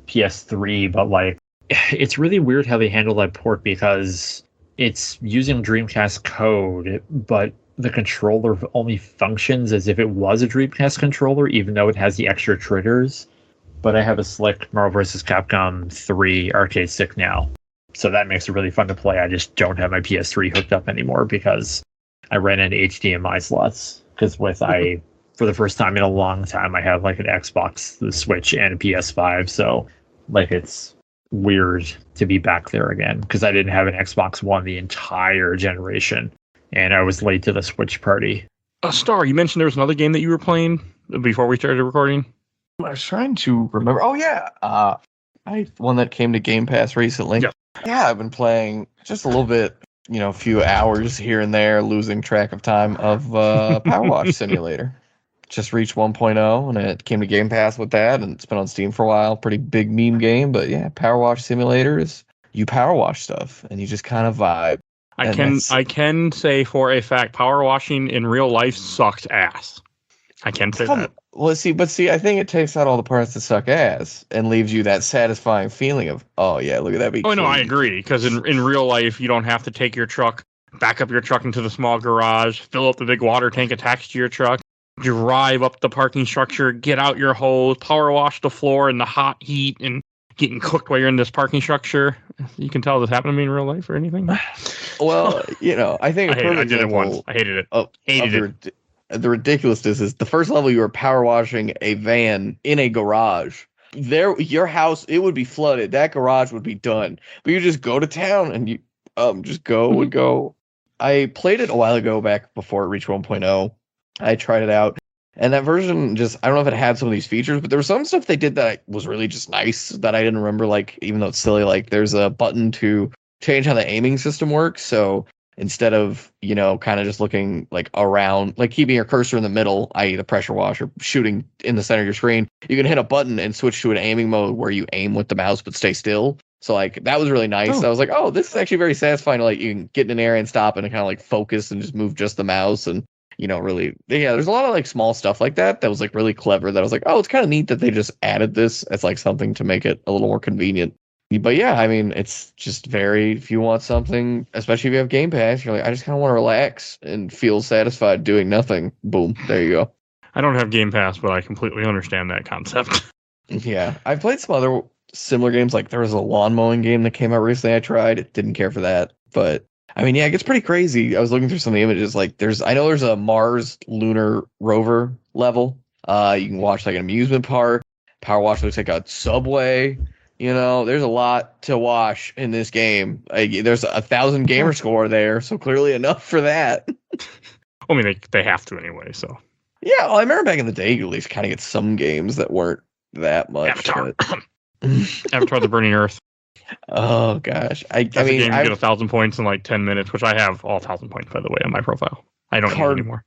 PS3, but like, it's really weird how they handle that port because it's using Dreamcast code, but the controller only functions as if it was a Dreamcast controller, even though it has the extra triggers. But I have a slick Marvel vs. Capcom 3 arcade stick now. So that makes it really fun to play. I just don't have my PS3 hooked up anymore because I ran into HDMI slots. Because for the first time in a long time, I have like an Xbox, the Switch, and a PS5. So like, it's weird to be back there again because I didn't have an Xbox One the entire generation. And I was late to the Switch party. Star, you mentioned there was another game that you were playing before we started recording. I was trying to remember. Oh, yeah. One that came to Game Pass recently. Yeah, I've been playing just a little bit, a few hours here and there, losing track of time of Power Wash Simulator. Just reached 1.0, and it came to Game Pass with that, and it's been on Steam for a while. Pretty big meme game, but yeah, Power Wash Simulator is you power wash stuff, and you just kind of vibe. I can say for a fact, power washing in real life sucks ass. I can say that. Well, see, I think it takes out all the parts that suck ass and leaves you that satisfying feeling of, oh yeah, look at that. Oh no, I agree. Because in real life, you don't have to take your truck, back up your truck into the small garage, fill up the big water tank attached to your truck, drive up the parking structure, get out your hose, power wash the floor in the hot heat, and getting cooked while you're in this parking structure. You can tell this happened to me in real life or anything. Well, I think I did it once. I hated it. The ridiculousness is the first level you were power washing a van in a garage. Your house, it would be flooded. That garage would be done. But you just go to town and you just go and go. I played it a while ago, back before it reached 1.0. I tried it out. And that version I don't know if it had some of these features, but there was some stuff they did that was really just nice that I didn't remember, like, even though it's silly, like there's a button to change how the aiming system works. So instead of, kind of just looking like around, like keeping your cursor in the middle, i.e. the pressure washer, shooting in the center of your screen, you can hit a button and switch to an aiming mode where you aim with the mouse but stay still. So like that was really nice. I was like, oh, this is actually very satisfying. Like you can get in an area and stop and kind of like focus and just move just the mouse and, really, yeah, there's a lot of like small stuff like that was like really clever that I was like, oh, it's kind of neat that they just added this as like something to make it a little more convenient. But yeah, I mean, it's just if you want something, especially if you have Game Pass, you're like, I just kind of want to relax and feel satisfied doing nothing. Boom, there you go. I don't have Game Pass, but I completely understand that concept. Yeah, I've played some other similar games. Like there was a lawn mowing game that came out recently. I tried, didn't care for that, but I mean, yeah, it gets pretty crazy. I was looking through some of the images. Like I know there's a Mars lunar rover level. You can watch like an amusement park. Power wash looks like a subway. There's a lot to wash in this game. There's 1,000 gamer score there, so clearly enough for that. I mean, they have to anyway, so. Yeah, well, I remember back in the day, you at least kind of get some games that weren't that much. Avatar. Avatar: The Burning Earth. Oh, gosh. I mean, you get 1,000 points in like 10 minutes, which I have all 1,000 points, by the way, on my profile. I don't need it anymore.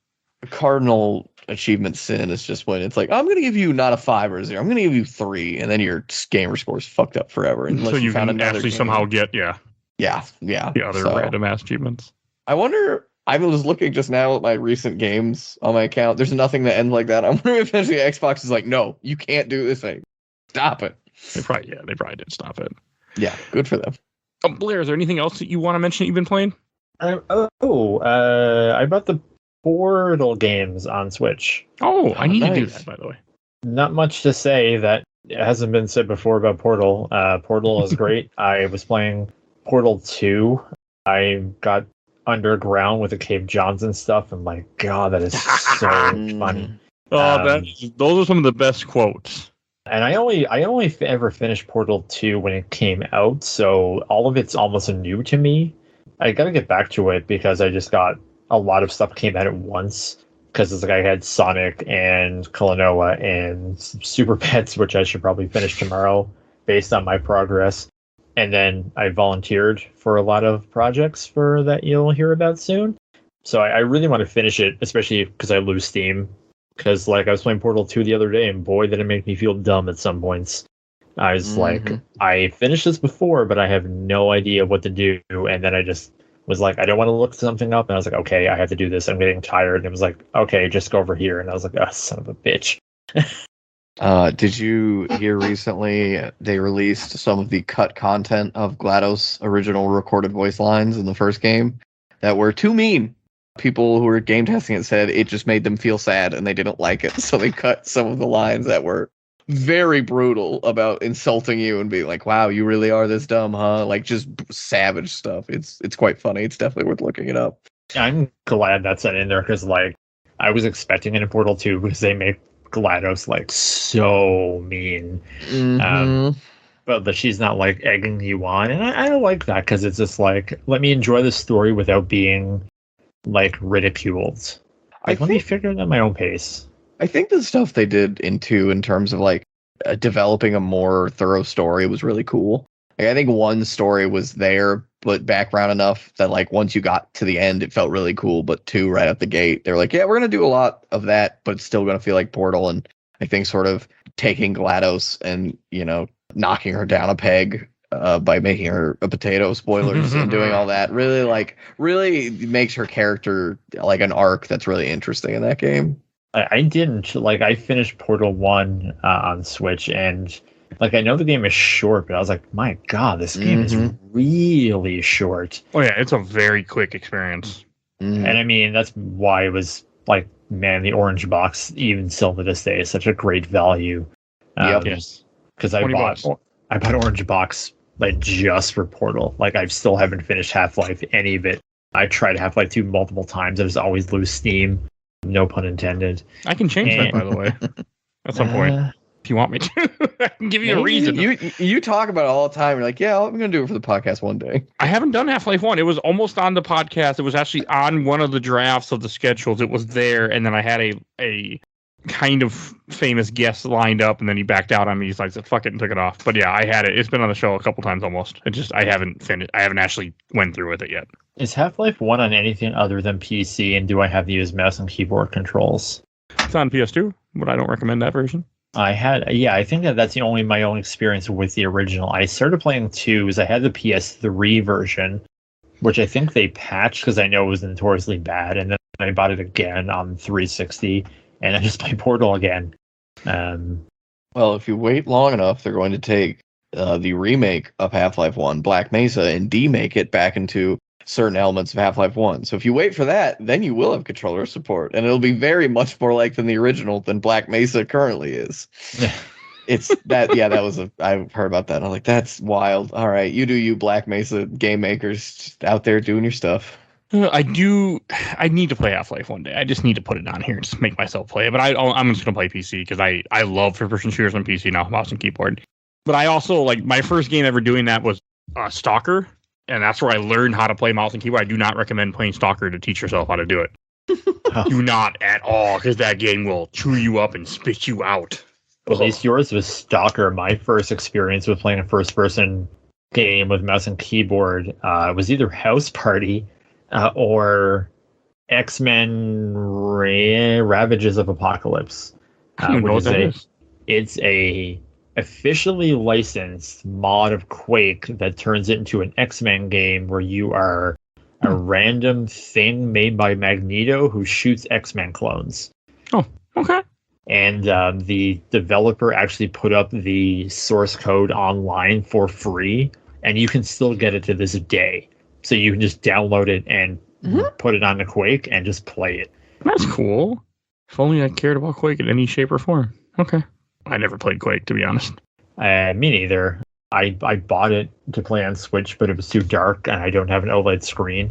Cardinal achievement sin is just when it's like, I'm going to give you not a 5 or a 0. I'm going to give you 3, and then your gamer score is fucked up forever. So you can actually somehow get, yeah, the other random ass achievements. I wonder, I was looking just now at my recent games on my account. There's nothing that ends like that. I'm wondering if eventually Xbox is like, no, you can't do this thing. Stop it. They probably did stop it. Yeah, good for them. Blair, is there anything else that you want to mention that you've been playing? I bought the Portal games on Switch. Oh, I need to do that, by the way. Not much to say that hasn't been said before about Portal. Portal is great. I was playing Portal 2. I got underground with the Cave Johnson stuff, and my God, that is so funny. Those are some of the best quotes. And I only ever finished Portal 2 when it came out, so all of it's almost new to me. I gotta get back to it because I just got a lot of stuff came out at once. Because it's like I had Sonic and Klonoa and Super Pets, which I should probably finish tomorrow based on my progress. And then I volunteered for a lot of projects for that you'll hear about soon. So I really want to finish it, especially because I lose steam. Because like I was playing Portal 2 the other day, and boy, did it make me feel dumb at some points. I was like, I finished this before, but I have no idea what to do. And then I just was like, I don't want to look something up. And I was like, okay, I have to do this. I'm getting tired. And it was like, okay, just go over here. And I was like, oh, son of a bitch. Did you hear recently they released some of the cut content of GLaDOS' original recorded voice lines in the first game that were too mean? People who were game testing it said it just made them feel sad and they didn't like it. So they cut some of the lines that were very brutal about insulting you and being like, wow, you really are this dumb, huh? Like just savage stuff. It's quite funny. It's definitely worth looking it up. I'm glad that's in there because like I was expecting it in Portal 2 because they make GLaDOS like so mean. But she's not like egging you on. And I don't like that because it's just like, let me enjoy the story without being like ridiculed. Like, let me figure it at my own pace. I think the stuff they did in terms of like developing a more thorough story was really cool. Like, I think one story was there, but background enough that like once you got to the end, it felt really cool. But 2 right out the gate, they're like, yeah, we're going to do a lot of that, but it's still going to feel like Portal. And I think sort of taking GLaDOS and, you know, knocking her down a peg by making her a potato, spoilers, and doing all that really makes her character like an arc that's really interesting in that game. I didn't like. I finished Portal 1 on Switch, and like I know the game is short, but I was like, my God, this game is really short. Oh yeah, it's a very quick experience. And I mean, that's why it was like, man, the orange box, even still to this day, is such a great value. Yes, because I bought orange box like just for Portal. Like I still haven't finished Half-Life any of it. I tried Half-Life 2 multiple times. I just always lose steam. No pun intended. I can change that, by the way, at some point. If you want me to, I can give you a reason. You talk about it all the time. You're like, yeah, I'm going to do it for the podcast one day. I haven't done Half-Life 1. It was almost on the podcast. It was actually on one of the drafts of the schedules. It was there, and then I had a kind of famous guest lined up, and then he backed out on me. He's like, fuck it, and took it off. But yeah, I had it. It's been on the show a couple times almost. I haven't finished. I haven't actually went through with it yet. Is Half-Life 1 on anything other than PC, and do I have to use mouse and keyboard controls? It's on PS2, but I don't recommend that version. I think that's my only experience with the original. I started playing 2 because I had the PS3 version, which I think they patched because I know it was notoriously bad, and then I bought it again on 360, and I just played Portal again. Well, if you wait long enough, they're going to take the remake of Half-Life 1, Black Mesa, and demake it back into certain elements of Half-Life 1. So if you wait for that, then you will have controller support, and it'll be very much more like than the original than Black Mesa currently is. It's that, yeah, I've heard about that. And I'm like, that's wild. All right, you do you, Black Mesa game makers, just out there doing your stuff. I need to play Half-Life one day. I just need to put it on here and just make myself play it. But I'm just going to play PC because I love first-person shooters on PC now, mouse and keyboard. But I also, like, my first game ever doing that was Stalker. And that's where I learned how to play mouse and keyboard. I do not recommend playing Stalker to teach yourself how to do it. Do not at all, because that game will chew you up and spit you out. At least yours was Stalker. My first experience with playing a first-person game with mouse and keyboard was either House Party or X-Men Ravages of Apocalypse. I don't know what that is. It's a officially licensed mod of Quake that turns it into an X-Men game where you are a random thing made by Magneto who shoots X-Men clones. Oh, okay. And the developer actually put up the source code online for free, and you can still get it to this day. So you can just download it and put it on the Quake and just play it. That's cool. If only I cared about Quake in any shape or form. Okay. I never played Quake, to be honest. Me neither. I bought it to play on Switch, but it was too dark, and I don't have an OLED screen.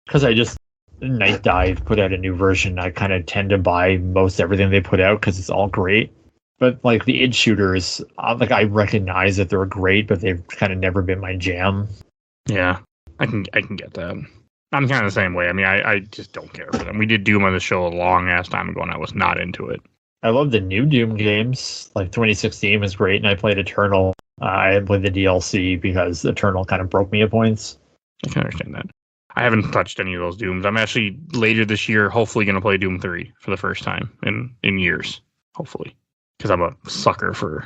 Because I just Night Dive put out a new version. I kind of tend to buy most everything they put out because it's all great. But like the id shooters, like I recognize that they're great, but they've kind of never been my jam. Yeah, I can get that. I'm kind of the same way. I mean, I just don't care for them. We did Doom on the show a long ass time ago, and I was not into it. I love the new Doom games. Like 2016 was great, and I played Eternal. I had played the DLC because Eternal kind of broke me at points. I can understand that. I haven't touched any of those Dooms. I'm actually later this year, hopefully, going to play Doom 3 for the first time in years, hopefully. Because I'm a sucker for.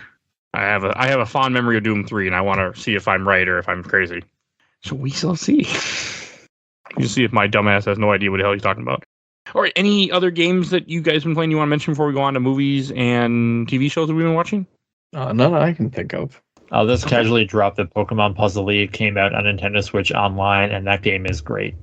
I have a fond memory of Doom 3, and I want to see if I'm right or if I'm crazy. So we shall see. You see if my dumbass has no idea what the hell he's talking about. All right, any other games that you guys been playing you want to mention before we go on to movies and TV shows that we've been watching? None I can think of. I'll just casually drop the Pokemon Puzzle League. Came out on Nintendo Switch online, and that game is great.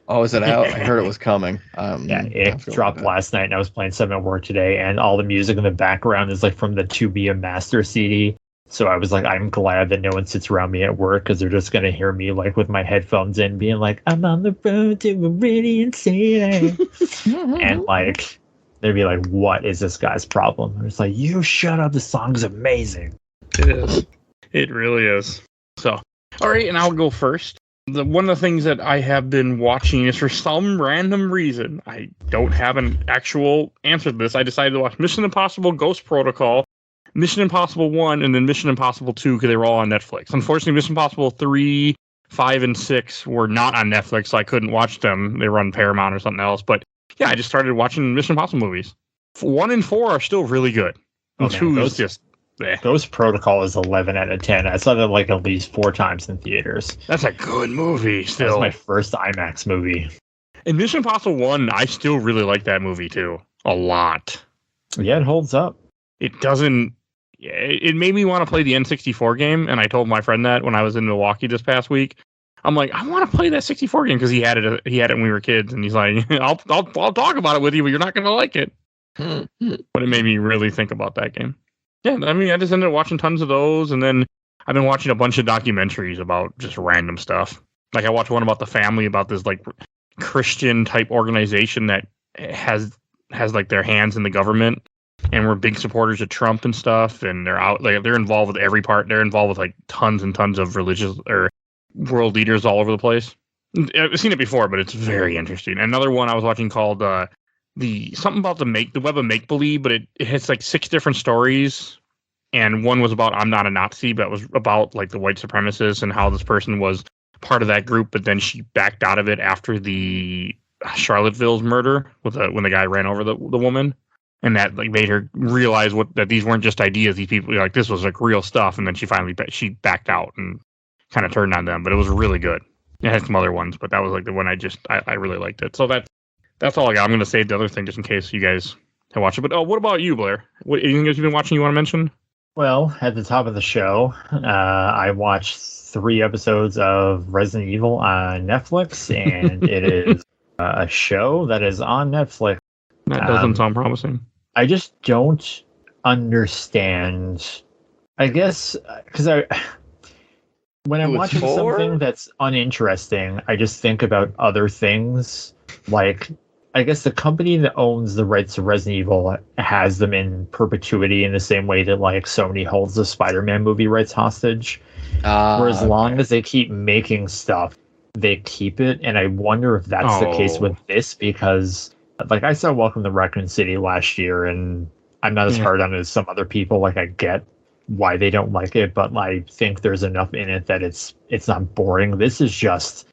Oh, is it out? I heard it was coming. Yeah, it dropped last night, and I was playing some at work today, and all the music in the background is like from the To Be a Master CD. So I was like, I'm glad that no one sits around me at work because they're just going to hear me like with my headphones in being like, I'm on the road to a radiant city. And like, they'd be like, what is this guy's problem? And it's like, you shut up. The song's amazing. It is. It really is. So, all right, and I'll go first. One of the things that I have been watching is for some random reason, I don't have an actual answer to this. I decided to watch Mission Impossible Ghost Protocol, Mission Impossible 1, and then Mission Impossible 2 because they were all on Netflix. Unfortunately, Mission Impossible 3, 5, and 6 were not on Netflix, so I couldn't watch them. They were on Paramount or something else. But yeah, I just started watching Mission Impossible movies. 1 and 4 are still really good. And 2 is just... Ghost Protocol is 11 out of 10. I saw that like at least 4 times in theaters. That's a good movie still. That was my first IMAX movie. And Mission Impossible 1, I still really like that movie too. A lot. Yeah, it holds up. It doesn't... It made me want to play the N64 game, and I told my friend that when I was in Milwaukee this past week. I'm like, I want to play that 64 game because he had it when we were kids, and he's like, I'll talk about it with you, but you're not going to like it. But it made me really think about that game. Yeah, I mean, I just ended up watching tons of those, and then I've been watching a bunch of documentaries about just random stuff. Like I watched one about the family about this like Christian type organization that has like their hands in the government, and we're big supporters of Trump and stuff, and they're involved with every part. They're involved with like tons and tons of religious or world leaders all over the place. I've seen it before, but it's very interesting. Another one I was watching called something about the web of make believe, but it hits like 6 different stories, and one was about I'm not a Nazi, but it was about like the white supremacists and how this person was part of that group, but then she backed out of it after the Charlottesville's murder when the guy ran over the woman, and that like made her realize that these weren't just ideas. These people like this was like real stuff, and then she finally backed out and kind of turned on them. But it was really good. It had some other ones, but that was like the one I really liked it. So that's all I got. I'm going to save the other thing just in case you guys have watched it. But what about you, Blair? Anything else you've been watching you want to mention? Well, at the top of the show, I watched 3 episodes of Resident Evil on Netflix, and it is a show that is on Netflix. That doesn't sound promising. I just don't understand. I guess because when I'm watching something that's uninteresting, I just think about other things. Like, I guess the company that owns the rights to Resident Evil has them in perpetuity in the same way that like Sony holds the Spider-Man movie rights hostage. Where as long as they keep making stuff, they keep it. And I wonder if that's the case with this, because like I saw Welcome to Raccoon City last year, and I'm not as hard on it as some other people. Like I get why they don't like it, but I think there's enough in it that it's not boring. This is just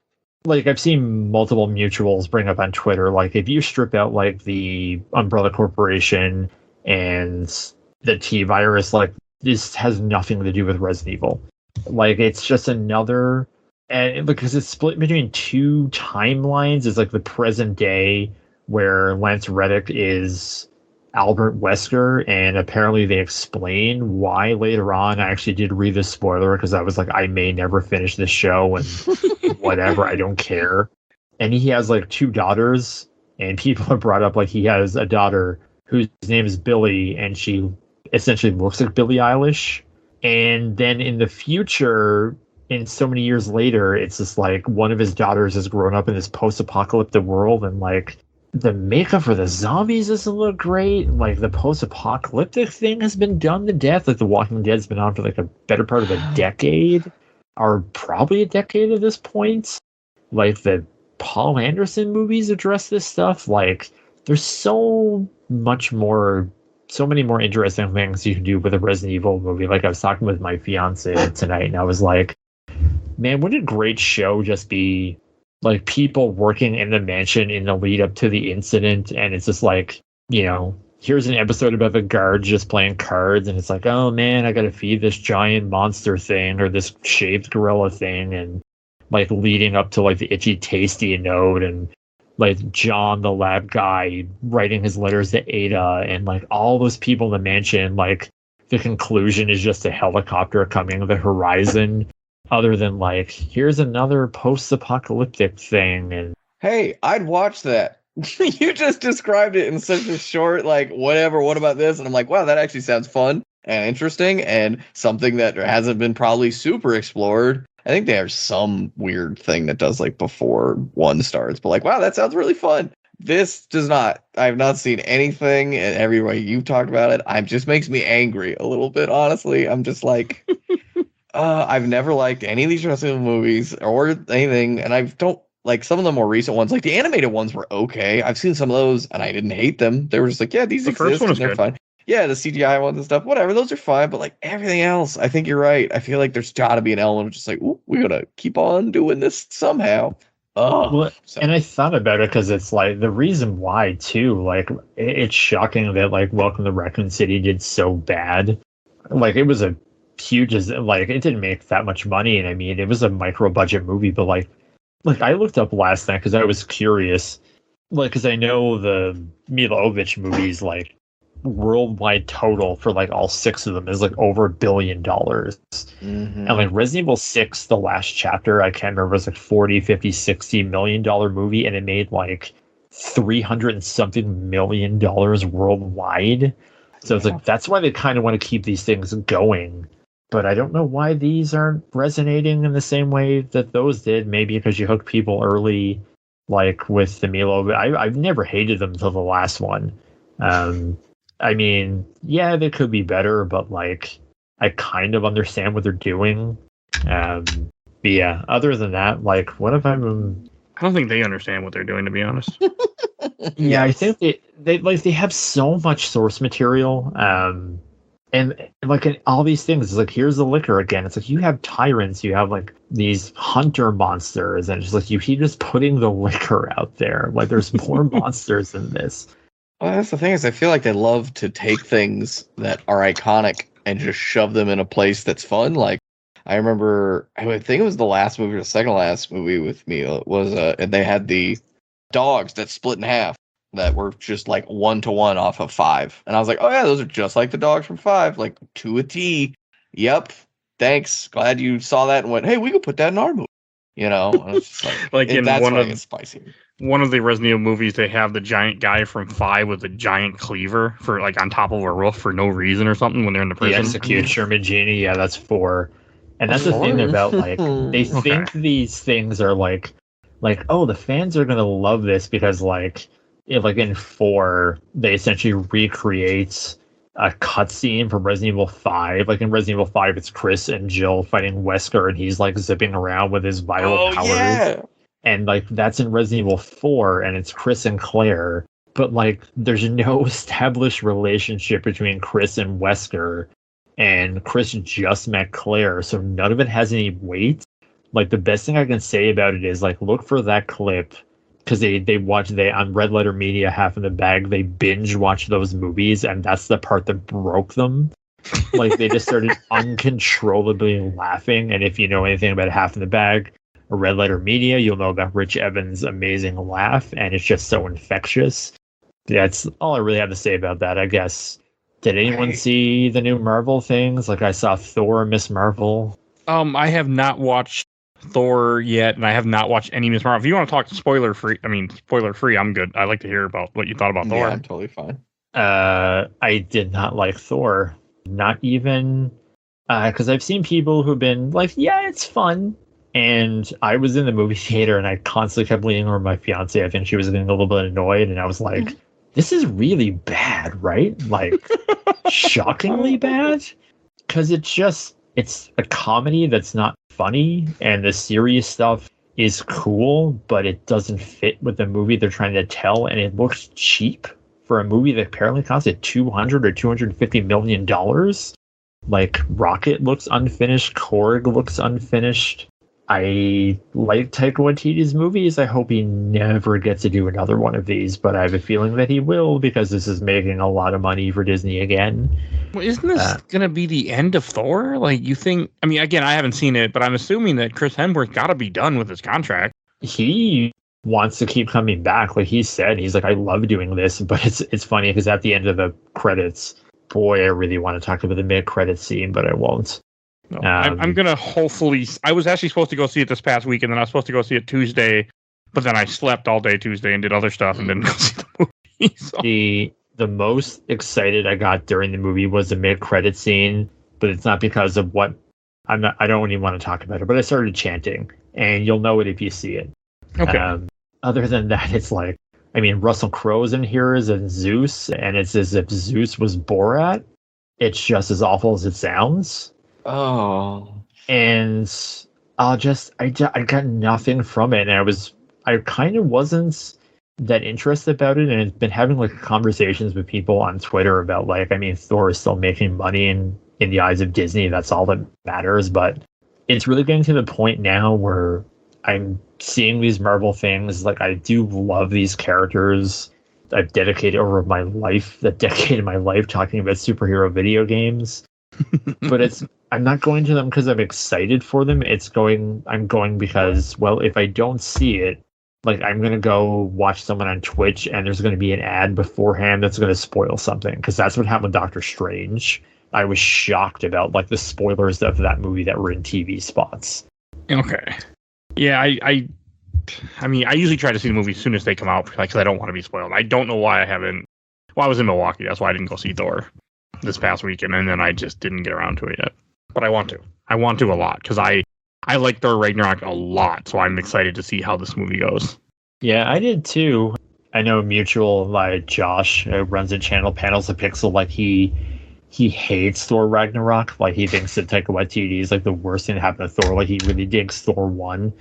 like I've seen multiple mutuals bring up on Twitter, like if you strip out like the Umbrella Corporation and the T-Virus, like this has nothing to do with Resident Evil. Like it's just another, and because it's split between 2 timelines, it's like the present day where Lance Reddick is Albert Wesker, and apparently they explain why later on. I actually did read the spoiler because I was like, I may never finish this show and whatever, I don't care. And he has like 2 daughters, and people have brought up like he has a daughter whose name is Billie, and she essentially looks like Billie Eilish. And then in the future, in so many years later, it's just like one of his daughters has grown up in this post-apocalyptic world, and like the makeup for the zombies doesn't look great. Like the post-apocalyptic thing has been done to death. Like The Walking Dead's been on for like a better part of a decade, or probably a decade at this point. Like the Paul Anderson movies address this stuff. Like there's so many more interesting things you can do with a Resident Evil movie. Like I was talking with my fiance tonight, and I was like, man, wouldn't a great show just be like people working in the mansion in the lead up to the incident? And it's just like, you know, here's an episode about the guards just playing cards, and it's like, oh man, I gotta feed this giant monster thing or this shaved gorilla thing, and like leading up to like the itchy tasty note, and like John the lab guy writing his letters to Ada, and like all those people in the mansion. Like the conclusion is just a helicopter coming to the horizon, other than like, here's another post-apocalyptic thing. And hey, I'd watch that. You just described it in such a short, like, whatever, what about this? And I'm like, wow, that actually sounds fun and interesting and something that hasn't been probably super explored. I think there's some weird thing that does like before one starts, but like, wow, that sounds really fun. This does not. I have not seen anything, and every way you've talked about it, it just makes me angry a little bit, honestly. I'm just like, I've never liked any of these Resident Evil movies or anything, and I don't like some of the more recent ones. Like the animated ones were okay. I've seen some of those, and I didn't hate them. They were just like, yeah, these exist, and they're fine. Yeah, the CGI ones and stuff, whatever, those are fine. But like everything else, I think you're right. I feel like there's got to be an element of just like, ooh, we gotta keep on doing this somehow. Well, and I thought about it because it's like the reason why too. Like it's shocking that like Welcome to Raccoon City did so bad. Like it was a huge, like it didn't make that much money, and I mean it was a micro budget movie. But like I looked up last night because I was curious, like because I know the Mila Jovovich movies like worldwide total for like all 6 of them is like over $1 billion. And like Resident Evil 6, the last chapter, I can't remember, was like 40, 50, 60 million dollar movie, and it made like 300 and something million dollars worldwide. So it's like that's why they kind of want to keep these things going. But I don't know why these aren't resonating in the same way that those did. Maybe because you hooked people early, like with the Milo. I've never hated them until the last one. I mean, yeah, they could be better, but like, I kind of understand what they're doing. But yeah, other than that, like, what if I don't think they understand what they're doing, to be honest. Yeah, I think they have so much source material. And like in all these things, it's like, here's the liquor again. It's like you have tyrants, you have like these hunter monsters, and it's just like you keep just putting the liquor out there. Like there's more monsters than this. Well, that's the thing is, I feel like they love to take things that are iconic and just shove them in a place that's fun. Like, I remember, I think it was the last movie or the second last movie with me was, and they had the dogs that split in half that were just like 1-to-1 off of 5. And I was like, oh yeah, those are just like the dogs from 5, like to a T. Yep. Thanks. Glad you saw that and went, hey, we could put that in our movie. You know, and it's just like in that's why it's spicy. One of the Resident Evil movies, they have the giant guy from 5 with a giant cleaver for like on top of a roof for no reason or something when they're in the prison. The executioner Genie, yeah, that's 4. And that's the thing about like they think these things are like oh, the fans are gonna love this because like in 4 they essentially recreate a cutscene from Resident Evil 5. Like in Resident Evil 5, it's Chris and Jill fighting Wesker, and he's like zipping around with his viral powers. Yeah. And like that's in Resident Evil 4, and it's Chris and Claire. But like there's no established relationship between Chris and Wesker, and Chris just met Claire, so none of it has any weight. Like the best thing I can say about it is like look for that clip, because they on Red Letter Media, Half in the Bag, they binge watch those movies, and that's the part that broke them. Like they just started uncontrollably laughing. And if you know anything about Half in the Bag or Red Letter Media, you'll know about Rich Evans' amazing laugh, and it's just so infectious. That's all I really have to say about that, I guess. Did anyone see the new Marvel things? Like I saw Thor, Miss Marvel. I have not watched Thor yet, and I have not watched any Miss Marvel. If you want to talk spoiler free, I'm good. I like to hear about what you thought about Thor. Yeah, I'm totally fine. I did not like Thor. Not even because I've seen people who've been like, yeah, it's fun. And I was in the movie theater and I constantly kept leaning over my fiance. I think she was getting a little bit annoyed. And I was like, this is really bad, right? Like, shockingly bad. Because it's a comedy that's not funny. And the serious stuff is cool, but it doesn't fit with the movie they're trying to tell. And it looks cheap for a movie that apparently costed $200 or $250 million. Like, Rocket looks unfinished. Korg looks unfinished. I like Taika Waititi's movies. I hope he never gets to do another one of these, but I have a feeling that he will because this is making a lot of money for Disney again. Well, isn't this going to be the end of Thor? Like, you think... I mean, again, I haven't seen it, but I'm assuming that Chris Hemsworth got to be done with his contract. He wants to keep coming back. Like he said, he's like, I love doing this, but it's funny because at the end of the credits, boy, I really want to talk about the mid-credits scene, but I won't. No, I'm going to hopefully... I was actually supposed to go see it this past week, and then I was supposed to go see it Tuesday, but then I slept all day Tuesday and did other stuff and didn't go see the movie. So. The most excited I got during the movie was the mid-credit scene, but it's not because of what... I don't even want to talk about it, but I started chanting, and you'll know it if you see it. Okay. Other than that, it's like... I mean, Russell Crowe's in here as in Zeus, and it's as if Zeus was Borat. It's just as awful as it sounds. Oh. And I got nothing from it, and I kind of wasn't that interested about it, and I've been having like conversations with people on Twitter about like, I mean, Thor is still making money in the eyes of Disney. That's all that matters, but it's really getting to the point now where I'm seeing these Marvel things. Like, I do love these characters. I've dedicated over my life, the decade of my life, talking about superhero video games. But I'm not going to them because I'm excited for them. I'm going because, well, if I don't see it, like, I'm going to go watch someone on Twitch and there's going to be an ad beforehand that's going to spoil something. Because that's what happened with Doctor Strange. I was shocked about, like, the spoilers of that movie that were in TV spots. Okay. Yeah, I mean, I usually try to see the movies as soon as they come out because I don't want to be spoiled. I don't know why I haven't. Well, I was in Milwaukee. That's why I didn't go see Thor this past weekend, and then I just didn't get around to it yet. But I want to. I want to a lot because I like Thor Ragnarok a lot, so I'm excited to see how this movie goes. Yeah, I did too. I know mutual, like Josh, runs a channel, Panels of Pixel, like he hates Thor Ragnarok. Like, he thinks that Taika Waititi is like the worst thing to happen to Thor. Like, he really digs Thor 1.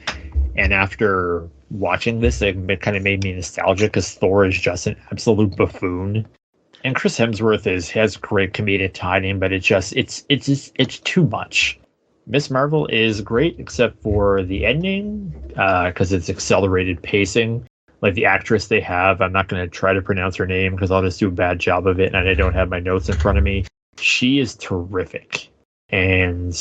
And after watching this, it kind of made me nostalgic because Thor is just an absolute buffoon. And Chris Hemsworth has great comedic timing, but it's too much. Miss Marvel is great except for the ending because it's accelerated pacing. Like, the actress they have, I'm not going to try to pronounce her name because I'll just do a bad job of it, and I don't have my notes in front of me. She is terrific, and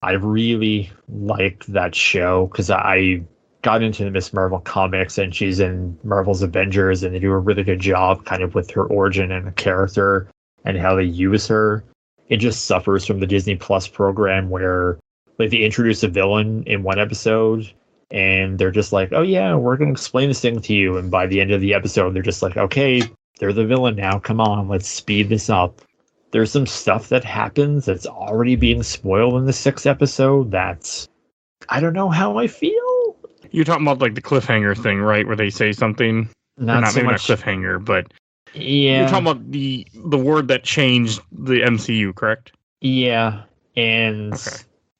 I really like that show because I got into the Miss Marvel comics, and she's in Marvel's Avengers, and they do a really good job kind of with her origin and the character and how they use her. It just suffers from the Disney Plus program where, like, they introduce a villain in one episode, and they're just like, oh yeah, we're going to explain this thing to you. And by the end of the episode, they're just like, okay, they're the villain now. Come on, let's speed this up. There's some stuff that happens that's already being spoiled in the 6th episode that's, I don't know how I feel. You're talking about like the cliffhanger thing, right? Where they say something, not cliffhanger, but yeah, you're talking about the word that changed the MCU, correct? Yeah, and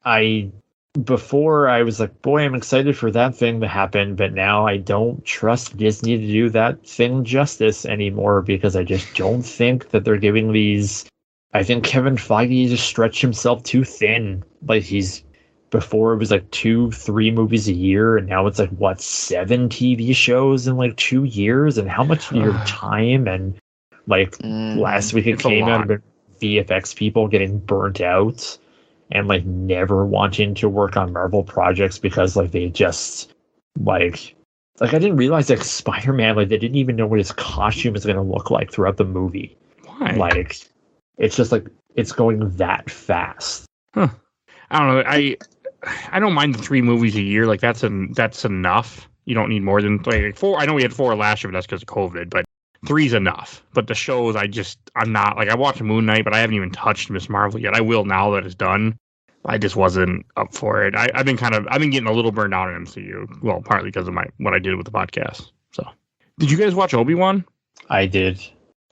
okay. Before I was like, boy, I'm excited for that thing to happen, but now I don't trust Disney to do that thing justice anymore because I just don't think that they're giving these. I think Kevin Feige just stretched himself too thin. Like, before it was like 2-3 movies a year, and now it's like, what, 7 TV shows in like 2 years? And how much of your time? And like last week it came out about VFX people getting burnt out and like never wanting to work on Marvel projects because like they just like I didn't realize that Spider-Man, like, they didn't even know what his costume is going to look like throughout the movie. Why? Like, it's just like it's going that fast. Huh. I don't know. I don't mind the 3 movies a year. Like, that's enough. You don't need more than like 4. I know we had 4 last year, but that's because of COVID. But Three's enough, but the shows I'm not like I watched Moon Knight, but I haven't even touched Miss Marvel yet. I will now that it's done. I just wasn't up for it. I've been getting a little burned out in MCU. Well, partly because of what I did with the podcast. So, did you guys watch Obi-Wan? I did.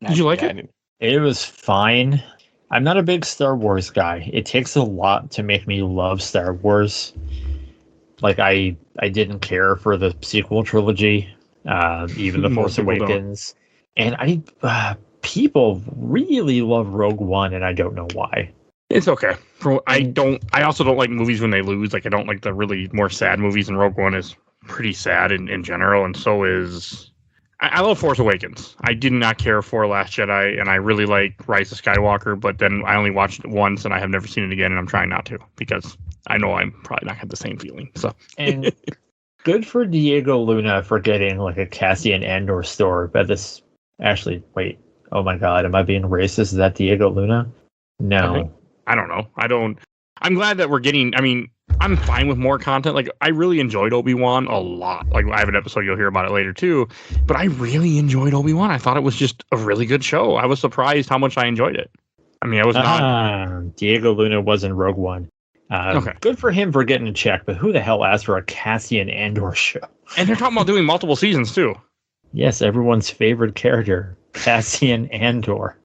Did you like it? It was fine. I'm not a big Star Wars guy. It takes a lot to make me love Star Wars. Like I didn't care for the sequel trilogy, even The Force Awakens, and people really love Rogue One, and I don't know why. It's okay. I also don't like movies when they lose. Like I don't like the really more sad movies, and Rogue One is pretty sad in general, and so is. I love Force Awakens. I did not care for Last Jedi, and I really like Rise of Skywalker, but then I only watched it once, and I have never seen it again, and I'm trying not to, because I know I'm probably not going to have the same feeling. So, and good for Diego Luna for getting like a Cassian Andor store. But this actually, wait, oh my God, am I being racist? Is that Diego Luna? No. I don't know. I'm glad that we're getting, I'm fine with more content. Like, I really enjoyed Obi-Wan a lot. Like, I have an episode, you'll hear about it later too. But I really enjoyed Obi-Wan. I thought it was just a really good show. I was surprised how much I enjoyed it. I was not. Diego Luna was in Rogue One. Okay. Good for him for getting a check, but who the hell asked for a Cassian Andor show? And they're talking about doing multiple seasons too. Yes, everyone's favorite character, Cassian Andor.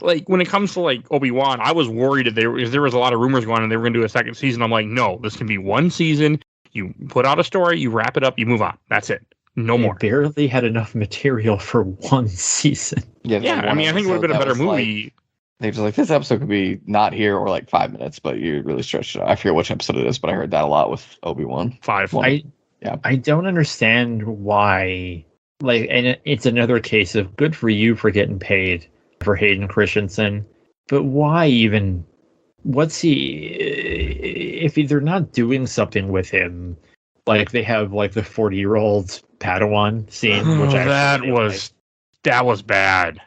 Like, when it comes to, like, Obi-Wan, I was worried that there was a lot of rumors going on and they were going to do a second season. I'm like, no, this can be one season. You put out a story, you wrap it up, you move on. That's it. No more. Barely had enough material for one season. Yeah, I think it would have been a better movie. They was like, this episode could be not here or like 5 minutes, but you really stretched it out. I forget which episode it is, but I heard that a lot with Obi-Wan. 5. I don't understand why. Like, and it's another case of good for you for getting paid for Hayden Christensen, but why even? What's he? If they're not doing something with him, like they have like the 40-year-old Padawan scene, which that was bad.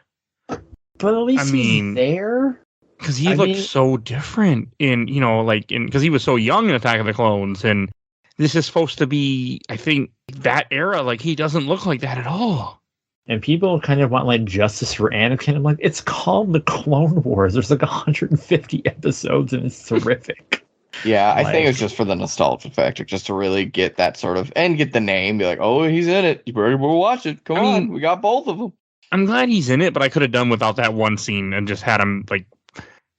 But at least he's there. Because he looked so different because he was so young in Attack of the Clones, and this is supposed to be, I think, that era. Like, he doesn't look like that at all. And people kind of want like justice for Anakin. I'm like, it's called the Clone Wars. There's like 150 episodes, and it's terrific. Yeah, I think it's just for the nostalgia factor, just to really get that sort of and get the name. Be like, oh, he's in it. You better watch it. Come on, we got both of them. I'm glad he's in it, but I could have done without that one scene and just had him like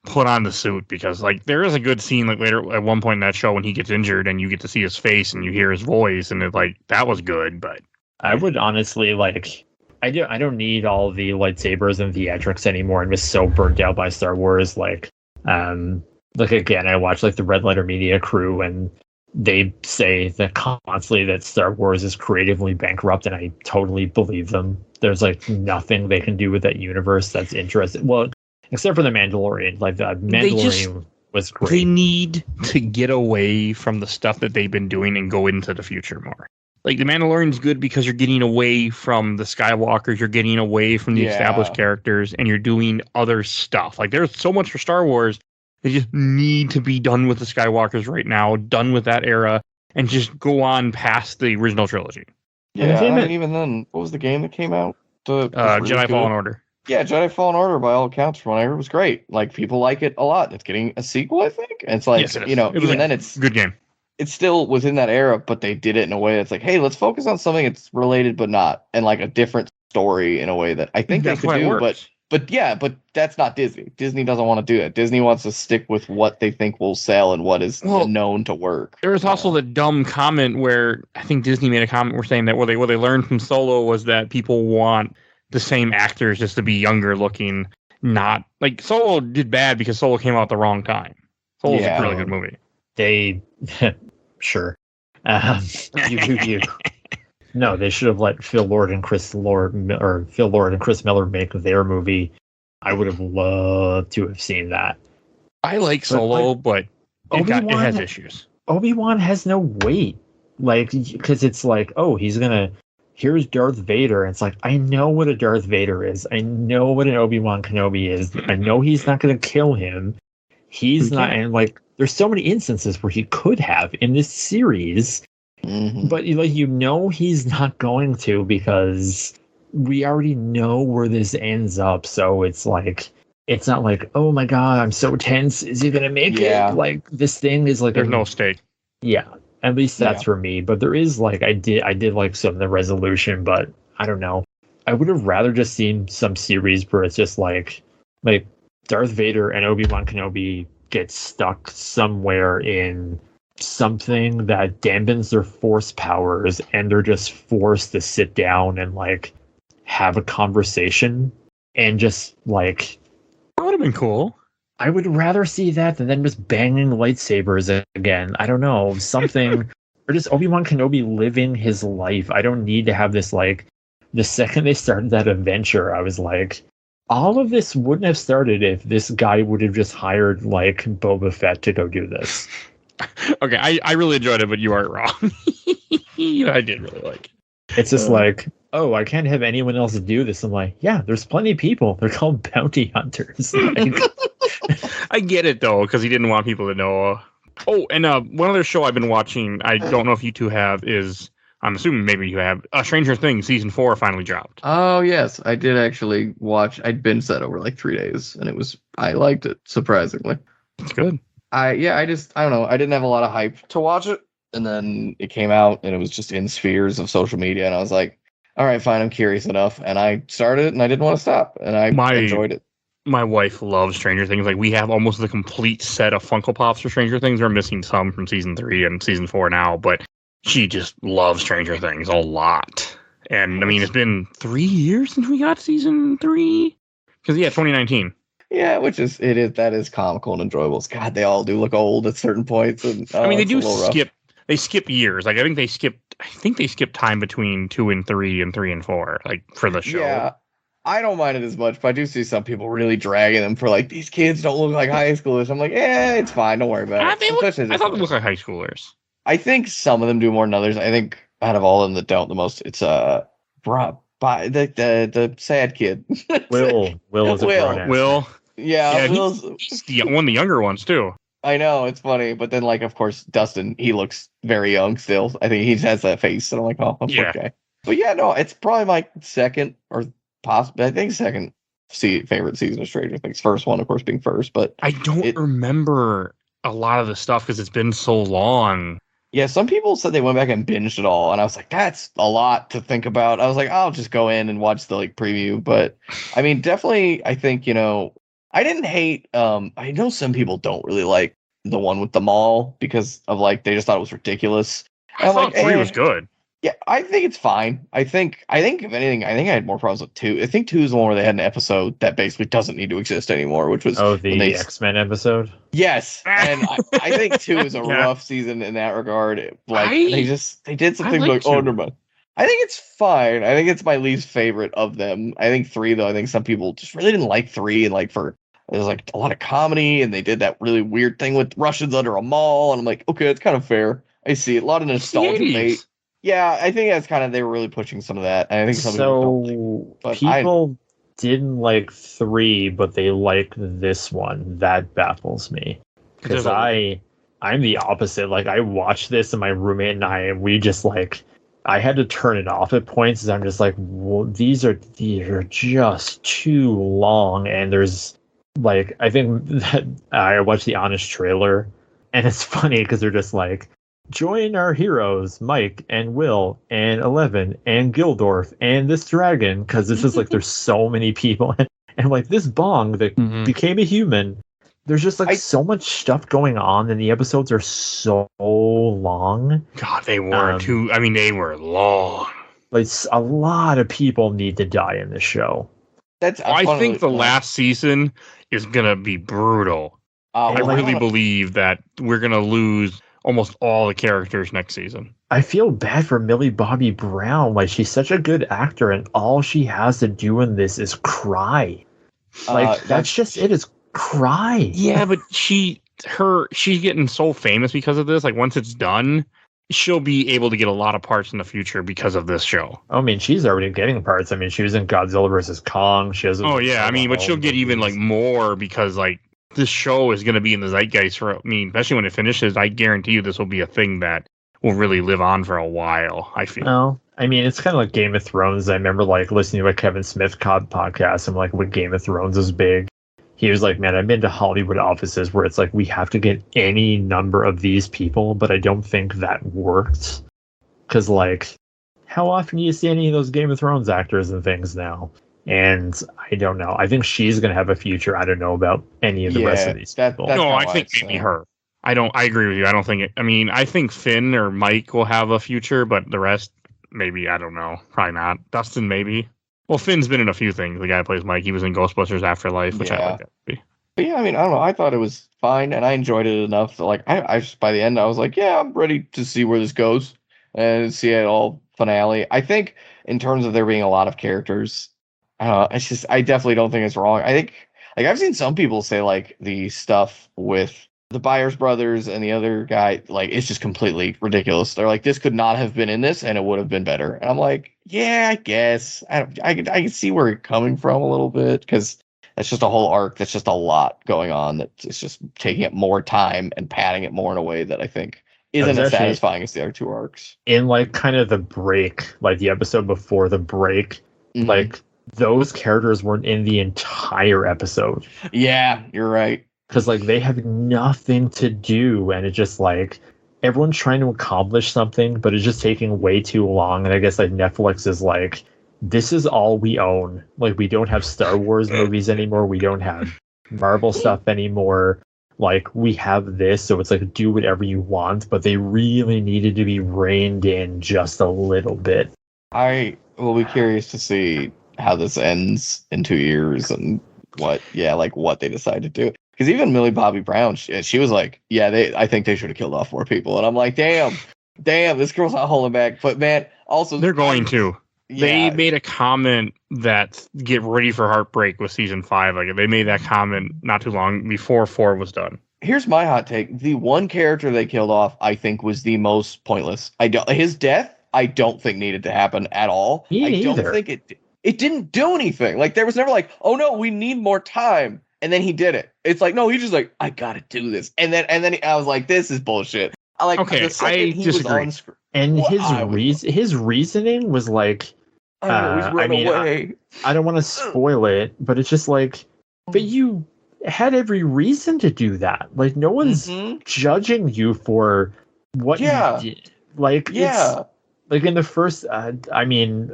put on the suit, because like there is a good scene like later at one point in that show when he gets injured and you get to see his face and you hear his voice, and it like that was good. But I would honestly like. I don't need all the lightsabers and theatrics anymore. I'm just so burnt out by Star Wars. Like again, I watch like the Red Letter Media crew, and they say that constantly that Star Wars is creatively bankrupt, and I totally believe them. There's like nothing they can do with that universe that's interesting. Well, except for the Mandalorian. Like the Mandalorian was great. They need to get away from the stuff that they've been doing and go into the future more. Like, the Mandalorian's good because you're getting away from the Skywalkers, you're getting away from the established characters, and you're doing other stuff. Like, there's so much for Star Wars. They just need to be done with the Skywalkers right now, done with that era, and just go on past the original trilogy. Yeah, even then, what was the game that came out? Jedi Fallen Order. Yeah, Jedi Fallen Order, by all accounts, from what I heard, was great. Like, people like it a lot. It's getting a sequel, I think. And it's like, yes, it even then, it's a good game. It's still within that era, but they did it in a way that's like, hey, let's focus on something that's related but not, and like a different story in a way that I think they could do. But that's not Disney. Disney doesn't want to do it. Disney wants to stick with what they think will sell and what is known to work. There was also the dumb comment where I think Disney made a comment where saying that what they learned from Solo was that people want the same actors just to be younger looking. Not like Solo did bad because Solo came out at the wrong time. Solo's a really good movie. They sure. You. No, they should have let Phil Lord and Chris Miller make their movie. I would have loved to have seen that. I like Solo, but it has issues. Obi-Wan has no weight. Like, because it's like, oh, here's Darth Vader. And it's like, I know what a Darth Vader is. I know what an Obi-Wan Kenobi is. I know he's not going to kill him. He's not, and like, there's so many instances where he could have in this series, but like, he's not going to, because we already know where this ends up, so it's like it's not like, oh my god, I'm so tense. Is he gonna make it? Like this thing is like There's no stake. Yeah, at least that's for me. But there is like I did like some of the resolution, but I don't know. I would have rather just seen some series where it's just like Darth Vader and Obi-Wan Kenobi get stuck somewhere in something that dampens their force powers, and they're just forced to sit down and like have a conversation, and just like that would have been cool. I would rather see that than them just banging lightsabers again. I don't know, something or just Obi-Wan Kenobi living his life. I don't need to have this like the second they started that adventure, I was like, all of this wouldn't have started if this guy would have just hired like Boba Fett to go do this. Okay, I really enjoyed it, but you aren't wrong. I did really like it. It's just like, oh, I can't have anyone else do this. I'm like, yeah, there's plenty of people. They're called bounty hunters. Like, I get it, though, because he didn't want people to know. Oh, and one other show I've been watching, I don't know if you two have, is, I'm assuming maybe you have, Stranger Things Season 4 finally dropped. Oh, yes. I did actually watch. I binged that over like 3 days, and I liked it, surprisingly. It's good. I don't know. I didn't have a lot of hype to watch it, and then it came out, and it was just in spheres of social media, and I was like, all right, fine, I'm curious enough, and I started it, and I didn't want to stop, and I enjoyed it. My wife loves Stranger Things. Like, we have almost the complete set of Funko Pops for Stranger Things. We're missing some from Season 3 and Season 4 now, but she just loves Stranger Things a lot. And, I mean, it's been 3 years since we got Season 3? Because, 2019. Yeah, that is comical and enjoyable. God, they all do look old at certain points. And I mean, they skip years. Like, I think they skip time between 2 and 3 and 3 and 4, like, for the show. Yeah, I don't mind it as much, but I do see some people really dragging them for like, these kids don't look like high schoolers. I'm like, it's fine, don't worry about it. I thought they looked like high schoolers. I think some of them do more than others. I think out of all of them that don't the most, it's the sad kid. Will is a pronoun. Will. Yeah, he's one of the younger ones too. I know, it's funny, but then like of course Dustin, he looks very young still. I think he has that face, and I'm like, oh, okay. But yeah, no, it's probably my second or possibly I think second favorite season of Stranger Things. First one, of course, being first, but I don't remember a lot of the stuff because it's been so long. Yeah, some people said they went back and binged it all, and I was like, that's a lot to think about. I was like, I'll just go in and watch the like preview, but I mean, definitely, I think I didn't hate. I know some people don't really like the one with the mall because of like they just thought it was ridiculous. I thought 3 was good. Yeah, I think it's fine. I think if anything, I think I had more problems with 2. I think 2 is the one where they had an episode that basically doesn't need to exist anymore, which was the X-Men episode. Yes, and I think 2 is a rough season in that regard. Like they did something like never mind. I think it's fine. I think it's my least favorite of them. I think 3 though. I think some people just really didn't like 3, and like there's like a lot of comedy, and they did that really weird thing with Russians under a mall, and I'm like, okay, it's kind of fair. I see a lot of nostalgia bait. Yeah, I think that's kind of they were really pushing some of that. And I think some people don't people didn't like 3, but they liked this one. That baffles me because I'm the opposite. Like I watched this, and my roommate and we just like I had to turn it off at points. Because I'm just like, well, these are just too long, and there's like I think that I watched the Honest trailer, and it's funny because they're just like, join our heroes, Mike and Will and Eleven and Gildorf and this dragon, because it's just like there's so many people, and like this Bong that became a human. There's just like so much stuff going on, and the episodes are so long. God, they were too. I mean, they were long. Like a lot of people need to die in this show. I think the last season is gonna be brutal. I really believe that we're gonna lose almost all the characters next season. I feel bad for Millie Bobby Brown. Like she's such a good actor, and all she has to do in this is cry. Like that's just it. Is cry. Yeah, but she's getting so famous because of this. Like once it's done, she'll be able to get a lot of parts in the future because of this show. I mean, she's already getting parts. I mean, she was in Godzilla vs. Kong. She has. Oh yeah, I mean, but she'll get even like more because like this show is going to be in the zeitgeist for. I mean, especially when it finishes, I guarantee you this will be a thing that will really live on for a while, I feel. Well, I mean, it's kind of like Game of Thrones. I remember like listening to a Kevin Smith podcast and like when Game of Thrones was big, he was like, man, I've been to Hollywood offices where it's like, we have to get any number of these people, but I don't think that worked. Because like, how often do you see any of those Game of Thrones actors and things now? And I don't know. I think she's going to have a future. I don't know about any of the rest of these people. No, I think maybe her. I agree with you. I don't think I think Finn or Mike will have a future, but the rest, maybe, I don't know. Probably not. Dustin, maybe. Well, Finn's been in a few things. The guy who plays Mike, he was in Ghostbusters Afterlife, which I like that movie. But yeah, I mean, I don't know. I thought it was fine, and I enjoyed it enough that, like, I just, by the end, I was like, yeah, I'm ready to see where this goes and see it all finale. I think in terms of there being a lot of characters, it's just, I definitely don't think it's wrong. I think, like, I've seen some people say, like, the stuff with the Byers brothers and the other guy, like, it's just completely ridiculous. They're like, this could not have been in this, and it would have been better. And I'm like, yeah, I guess. I can see where you're coming from a little bit, because that's just a whole arc. That's just a lot going on. That it's just taking it more time and padding it more in a way that I think isn't as satisfying as the other two arcs. In like kind of the break, like the episode before the break, like those characters weren't in the entire episode. Yeah, you're right. Because like they have nothing to do, and it's just like everyone's trying to accomplish something, but it's just taking way too long. And I guess like Netflix is like, this is all we own. Like, we don't have Star Wars movies anymore. We don't have Marvel stuff anymore. Like, we have this, so it's like, do whatever you want. But they really needed to be reined in just a little bit. I will be curious to see how this ends in 2 years and what they decide to do. Because even Millie Bobby Brown, she was like, yeah, I think they should have killed off more people. And I'm like, damn, this girl's not holding back. But man, also they're going to. Yeah. They made a comment that get ready for heartbreak with season 5. Like, they made that comment not too long before 4 was done. Here's my hot take: the one character they killed off, I think, was the most pointless. His death, I don't think needed to happen at all. I don't think it didn't do anything. Like, there was never like, oh no, we need more time, and then he did it. It's like, no, he's just like, I gotta do this, and then I was like, this is bullshit. I disagree. And his reasoning was like, I don't want to spoil it, but it's just like, but you had every reason to do that. Like, no one's judging you for what you did. Like, it's like in the first, I don't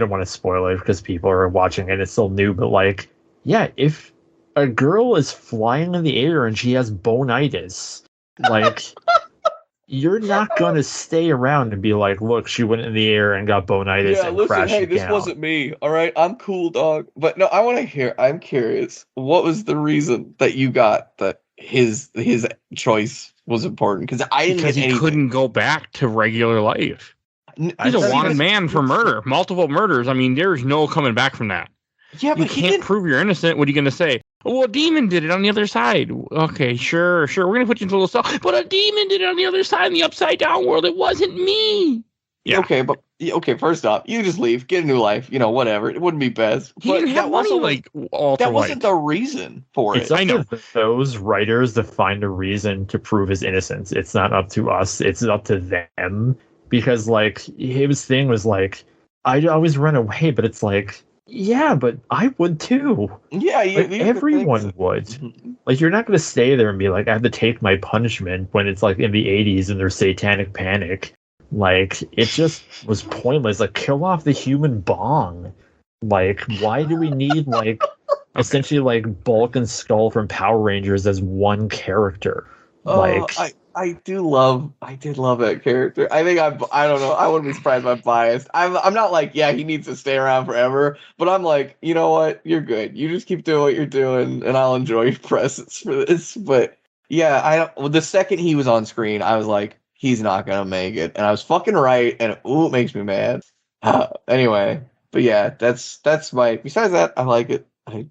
want to spoil it because people are watching and it's still new, but like, yeah, if a girl is flying in the air and she has bonitis, like, you're not going to stay around and be like, look, she went in the air and got bonitis and crashed down. This wasn't me, all right? I'm cool, dog. But no, I want to hear, I'm curious, what was the reason that you got that his choice was important? Because he couldn't go back to regular life. He's a wanted man for murder, multiple murders. I mean, there's no coming back from that. Yeah, but you can't prove you're innocent. What are you going to say? Well, a demon did it on the other side. Okay, sure. We're going to put you into a little cell. But a demon did it on the other side in the upside down world. It wasn't me. Yeah. Okay, first off, you just leave, get a new life, whatever. It wouldn't be best. He didn't have money, that wasn't the reason for it. It's up to those writers to find a reason to prove his innocence. It's not up to us. It's up to them. Because, like, his thing was like, I'd always run away, but it's like, yeah, but I would too. Yeah, everyone would. Like, you're not going to stay there and be like, I have to take my punishment when it's like in the 80s and there's satanic panic. Like, it just was pointless. Like, kill off the human bong. Like, why do we need like essentially like Bulk and Skull from Power Rangers as one character? Like, I did love that character. I think I don't know. I wouldn't be surprised if I'm biased. I'm not like, yeah, he needs to stay around forever. But I'm like, you know what? You're good. You just keep doing what you're doing, and I'll enjoy your presence for this. But yeah, the second he was on screen, I was like, he's not gonna make it, and I was fucking right. And it makes me mad. Anyway, but yeah, that's my. Besides that, I like it. I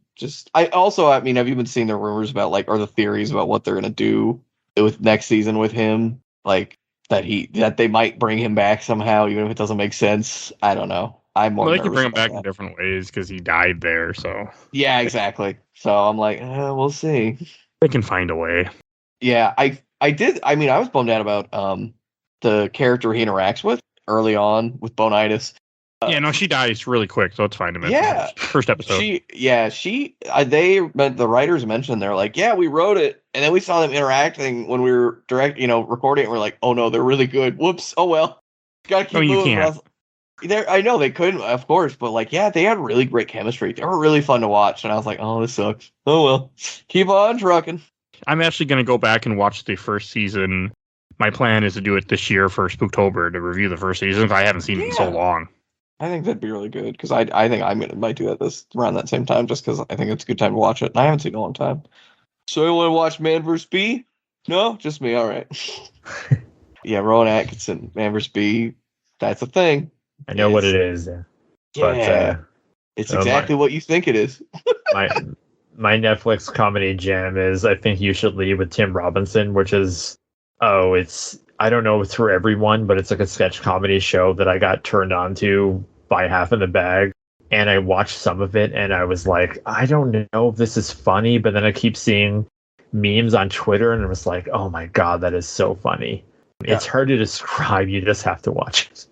mean, have you been seeing the rumors about or the theories about what they're gonna do with next season with him, like that they might bring him back somehow, even if it doesn't make sense? I don't know. I'm more. They can bring him back in different ways because he died there. So yeah, exactly. So I'm like, we'll see. They can find a way. Yeah, I did. I mean, I was bummed out about the character he interacts with early on with Bonitis. Yeah, no, she dies really quick, so it's fine to mention. Yeah. First episode. The writers mentioned, they're like, yeah, we wrote it, and then we saw them interacting when we were recording it, and we're like, oh no, they're really good. Whoops. Oh well. Gotta keep moving. You can't. I know they couldn't, of course, but like, yeah, they had really great chemistry. They were really fun to watch, and I was like, oh, this sucks. Oh well. Keep on trucking. I'm actually going to go back and watch the first season. My plan is to do it this year for Spooktober to review the first season. I haven't seen it in so long. I think that'd be really good because I think might do that this around that same time just because I think it's a good time to watch it. And I haven't seen it in a long time. So you want to watch Man vs. Bee? No, just me. All right. Yeah, Rowan Atkinson, Man vs. Bee. That's a thing. I know what it is. Yeah, but, it's exactly what you think it is. my Netflix comedy jam is I Think You Should Leave with Tim Robinson, which is I don't know if it's for everyone, but it's like a sketch comedy show that I got turned on to by Half in the Bag. And I watched some of it and I was like, I don't know if this is funny, but then I keep seeing memes on Twitter and I was like, oh my God, that is so funny. Yeah. It's hard to describe. You just have to watch it.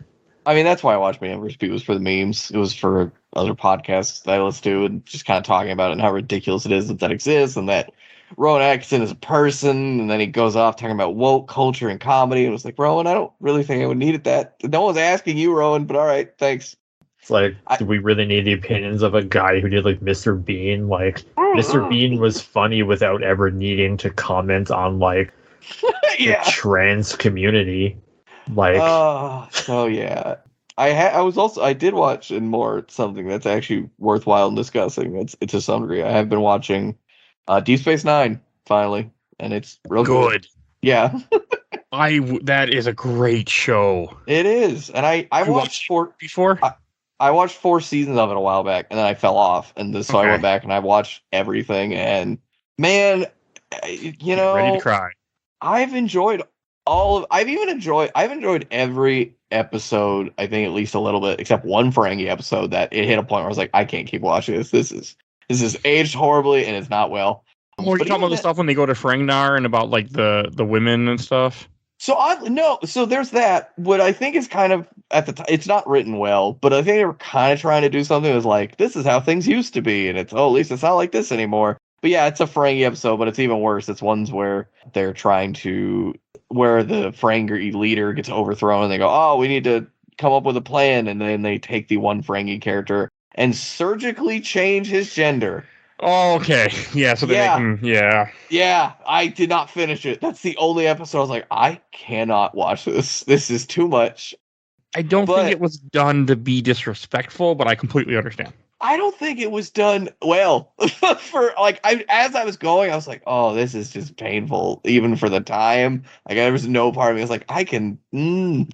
I mean, that's why I watched Man vs. Bee, was for the memes. It was for other podcasts that I listen to and just kind of talking about it and how ridiculous it is that exists and that Rowan Atkinson is a person, and then he goes off talking about woke culture and comedy. And it was like, Rowan, I don't really think I would need it that. No one's asking you, Rowan, but all right, thanks. It's like, do we really need the opinions of a guy who did like Mr. Bean? Like, Mr. Bean was funny without ever needing to comment on like the trans community. Like, so yeah. I did watch and more something that's actually worthwhile discussing. It's to some degree. I have been watching Deep Space Nine finally, and it's real good. Yeah. That is a great show. It is, and I watched before. I watched 4 seasons of it a while back, and then I fell off, and so I went back and I watched everything. And man, ready to cry. I've enjoyed I've enjoyed every episode. I think at least a little bit, except one Ferengi episode that it hit a point where I was like, I can't keep watching this. This is aged horribly and it's not well. Are you talking about the stuff when they go to Frengnar and about like the women and stuff? So there's that. What I think is kind of at the time, it's not written well, but I think they were kind of trying to do something that was like, this is how things used to be, and it's at least it's not like this anymore. But yeah, it's a Ferengi episode, but it's even worse. It's ones where they're where the Ferengi leader gets overthrown, and they go, oh, we need to come up with a plan, and then they take the one Ferengi character and surgically change his gender. Oh, okay. Yeah, so Yeah, I did not finish it. That's the only episode I was like, I cannot watch this. This is too much. I don't think it was done to be disrespectful, but I completely understand. I don't think it was done well. As I was going, I was like, oh, this is just painful, even for the time. Like, there was no part of me. I was like, I can,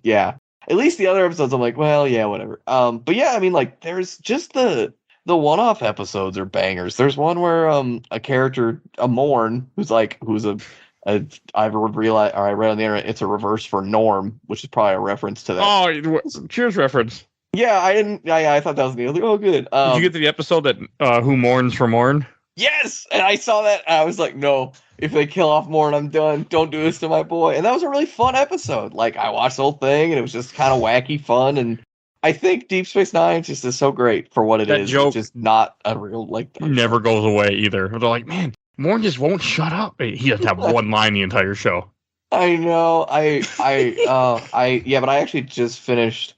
yeah. At least the other episodes, I'm like, well, yeah, whatever. But yeah, I mean, like, there's just the one-off episodes are bangers. There's one where a character, a Morn, who's I read on the internet, it's a reverse for Norm, which is probably a reference to that. Oh, Cheers reference. Yeah, I didn't. Yeah, I thought that was neat. I was like, oh, good. Did you get to the episode that who mourns for Morn? Yes, and I saw that. And I was like, no, if they kill off Morn, I'm done. Don't do this to my boy. And that was a really fun episode. Like, I watched the whole thing, and it was just kind of wacky fun. And I think Deep Space Nine just is so great for what it is. Joke, it's just not a real never goes away either. They're like, man, Morn just won't shut up. He doesn't have one line the entire show. I know. But I actually just finished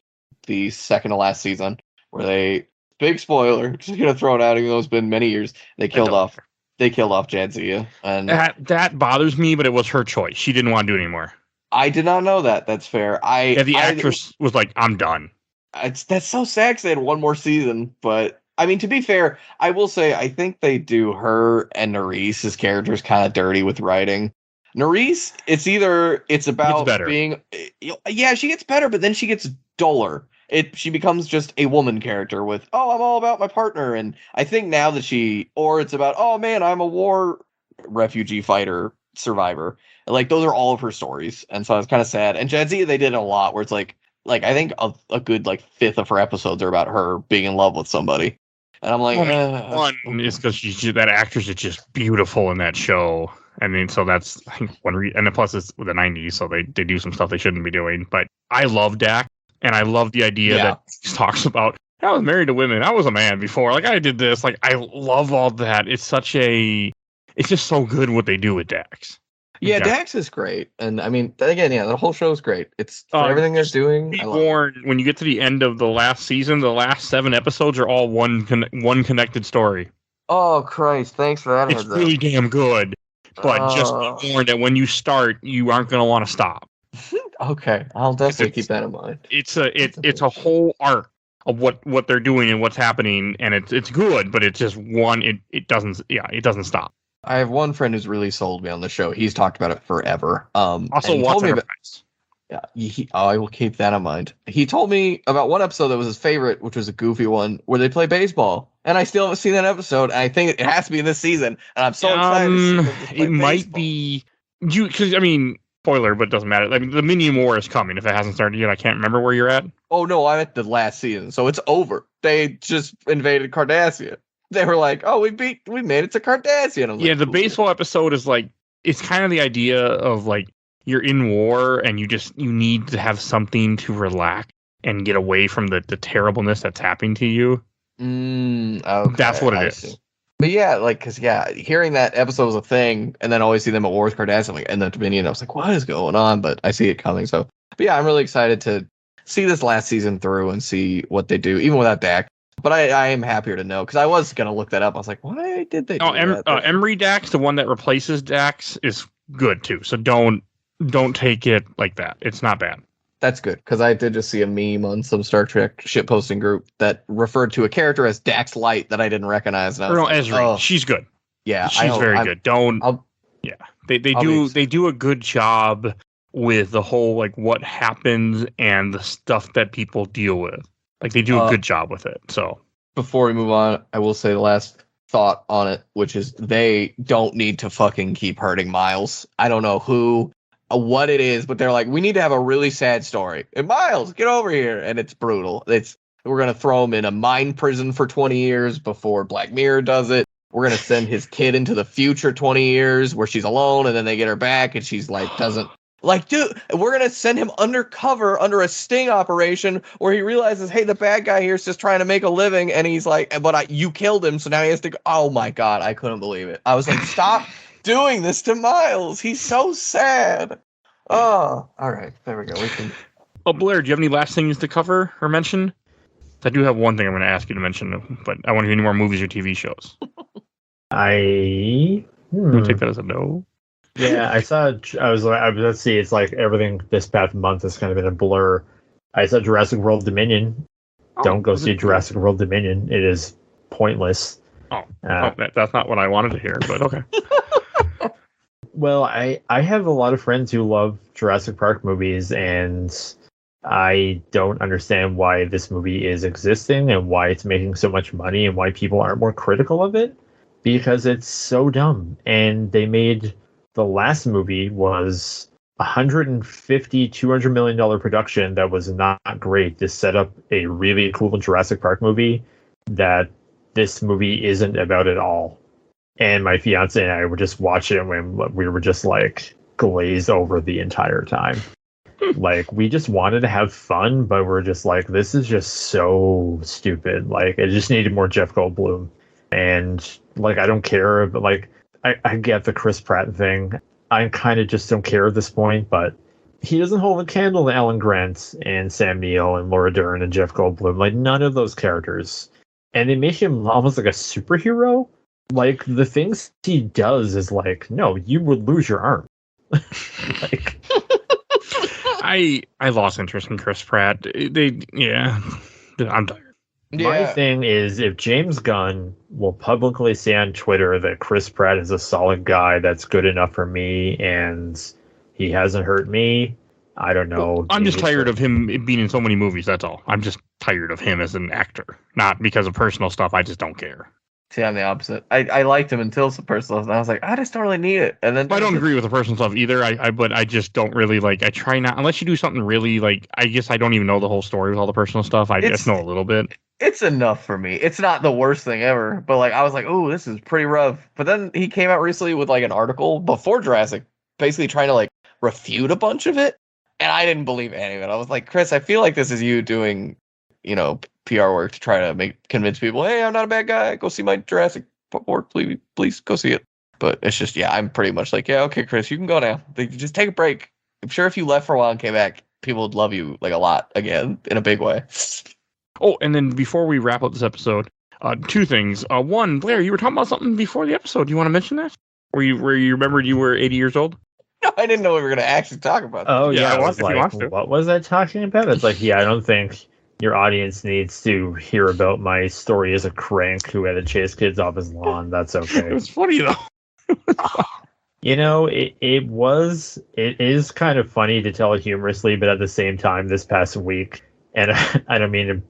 the second to last season where they, big spoiler, just gonna throw it out even though it's been many years, they killed off Jadzia, and that bothers me, but it was her choice. She didn't want to do it anymore. I did not know that. That's fair. The actress was like, I'm done. That's so sad because they had one more season, but I mean, to be fair, I will say I think they do her and Nerys's characters kind of dirty with writing. Nerys, it's about being, yeah, she gets better, but then she gets duller. She becomes just a woman character with, oh, I'm all about my partner. And I think now that it's about, oh man, I'm a war refugee fighter survivor. Like, those are all of her stories. And so I was kind of sad. And Jadzia, they did it a lot where it's like I think a good like fifth of her episodes are about her being in love with somebody. And I'm like, one is because that actress is just beautiful in that show. I mean, so that's I think and plus it's the 90s, so they do some stuff they shouldn't be doing. But I love Dak, and I love the idea that he talks about, I was married to women, I was a man before, like I did this, like I love all that. It's just so good what they do with Dax. Yeah, Dax is great, and I mean, again, the whole show is great. It's for everything they're doing. Be warned, when you get to the end of the last season, the last 7 episodes are all one connected story. Oh Christ! Thanks for that. It's really damn good, but just be warned that when you start, you aren't going to want to stop. Okay, I'll definitely keep that in mind. It's a whole arc of what they're doing and what's happening, and it's good, but it's just one. It doesn't stop. I have one friend who's really sold me on the show. He's talked about it forever. Also, watch Enterprise. I will keep that in mind. He told me about one episode that was his favorite, which was a goofy one where they play baseball, and I still haven't seen that episode. I think it has to be this season, and I'm so excited to see them it might be because I mean, spoiler, but it doesn't matter. I mean, the Minion War is coming. If it hasn't started yet, I can't remember where you're at. Oh no, I'm at the last season, so it's over. They just invaded Cardassia. They were like, "Oh, we made it to Cardassia." Yeah, the baseball episode is like, it's kind of the idea of like you're in war and you need to have something to relax and get away from the terribleness that's happening to you. Okay, that's what it is. But yeah, because hearing that episode was a thing, and then always see them at war with Cardassia, and the Dominion, I was like, "What is going on?" But I see it coming. So, but yeah, I'm really excited to see this last season through and see what they do, even without Dak. But I am happier to know, because I was going to look that up. I was like, why did they do that? Emery Dax, the one that replaces Dax, is good too. So don't take it like that. It's not bad. That's good, because I did just see a meme on some Star Trek shitposting group that referred to a character as Dax Light that I didn't recognize. And Esri. She's good. Yeah, she's very good. They do a good job with the whole like what happens and the stuff that people deal with. Like, they do a good job with it. So before we move on, I will say the last thought on it, which is they don't need to fucking keep hurting Miles. I don't know what it is, but they're like, we need to have a really sad story. And Miles, get over here. And it's brutal. We're going to throw him in a mind prison for 20 years before Black Mirror does it. We're going to send his kid into the future 20 years where she's alone, and then they get her back and she's like, doesn't. Like, dude, we're going to send him undercover under a sting operation where he realizes, hey, the bad guy here is just trying to make a living. And he's like, but you killed him. So now he has to go. Oh, my God. I couldn't believe it. I was like, stop doing this to Miles. He's so sad. Oh, all right. There we go. Blair, do you have any last things to cover or mention? I do have one thing I'm going to ask you to mention, but I want to hear any more movies or TV shows. You take that as a no? Yeah, let's see, it's like everything this past month has kind of been a blur. I saw Jurassic World Dominion. Don't go see Jurassic World Dominion. It is pointless. That's not what I wanted to hear, but okay. Well, I have a lot of friends who love Jurassic Park movies, and I don't understand why this movie is existing and why it's making so much money and why people aren't more critical of it, because it's so dumb. And they made... The last movie was $200 million production that was not great to set up a really cool Jurassic Park movie that this movie isn't about at all. And my fiance and I were just watching it when we were just like glazed over the entire time. Like, we just wanted to have fun, but we're just like, this is just so stupid. Like, it just needed more Jeff Goldblum. And like, I don't care, but like, I get the Chris Pratt thing. I kind of just don't care at this point, but he doesn't hold a candle to Alan Grant and Sam Neill and Laura Dern and Jeff Goldblum. Like, none of those characters. And they make him almost like a superhero. Like, the things he does is like, no, you would lose your arm. Like, I lost interest in Chris Pratt. I'm tired. Yeah. My thing is, if James Gunn will publicly say on Twitter that Chris Pratt is a solid guy that's good enough for me and he hasn't hurt me, I don't know. Well, I'm just tired of him being in so many movies, that's all. I'm just tired of him as an actor. Not because of personal stuff, I just don't care. See, I'm the opposite. I liked him until some personal stuff, and I was like, I just don't really need it. And then I don't agree with the personal stuff either. But I just don't really like. I try not, unless you do something really like. I guess I don't even know the whole story with all the personal stuff. I just know a little bit. It's enough for me. It's not the worst thing ever, but like I was like, oh, this is pretty rough. But then he came out recently with like an article before Jurassic, basically trying to like refute a bunch of it, and I didn't believe any of it. I was like, Chris, I feel like this is you doing, PR work to try to convince people, hey, I'm not a bad guy. Go see my Jurassic work, please go see it. But it's just, yeah, I'm pretty much like, yeah, okay, Chris, you can go now. Just take a break. I'm sure if you left for a while and came back, people would love you like a lot again in a big way. Oh, and then before we wrap up this episode, two things. One, Blair, you were talking about something before the episode. Do you want to mention that? Where you remembered you were 80 years old? No, I didn't know we were going to actually talk about that. Oh, yeah. I was like, what was I talking about? It's like, yeah, I don't think your audience needs to hear about my story as a crank who had to chase kids off his lawn. That's okay. It was funny, though. It is kind of funny to tell it humorously, but at the same time, this past week, and I don't mean to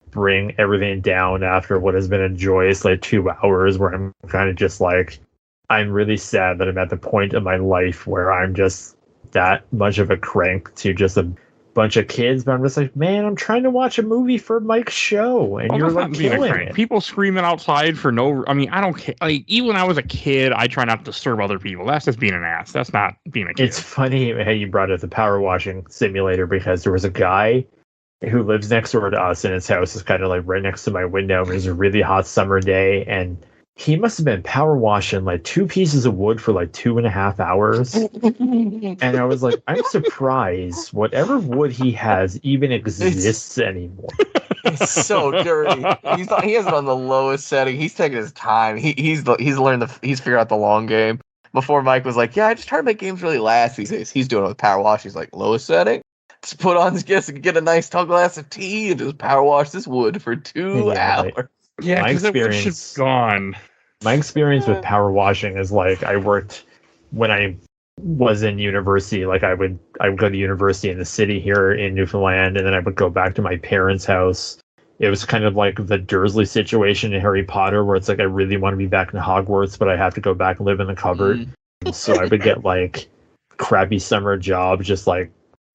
bring everything down after what has been a joyous 2 hours where I'm kind of just like, I'm really sad that I'm at the point of my life where I'm just that much of a crank to just a bunch of kids, but I'm just like, man, I'm trying to watch a movie for Mike's show, and you're like killing it. People screaming outside for no. I mean, I don't care. Like, even when I was a kid, I try not to disturb other people. That's just being an ass. That's not being a kid. It's funny how you brought up the power washing simulator, because there was a guy who lives next door to us, and his house is kind of like right next to my window. It was a really hot summer day, and he must have been power washing 2 pieces of wood for 2.5 hours. And I was like, I'm surprised whatever wood he has even exists anymore. It's so dirty. He has it on the lowest setting. He's taking his time. He's figured out the long game. Before Mike was like, yeah, I just try to make games really last these days. He's doing it with power wash. He's like, lowest setting. Just put on, get a nice tall glass of tea and just power wash this wood for 2 hours. Yeah, because it should gone. My experience with power washing is I worked when I was in university. I would go to university in the city here in Newfoundland, and then I would go back to my parents' house. It was kind of like the Dursley situation in Harry Potter, where it's I really want to be back in Hogwarts, but I have to go back and live in the cupboard. So I would get crappy summer jobs, just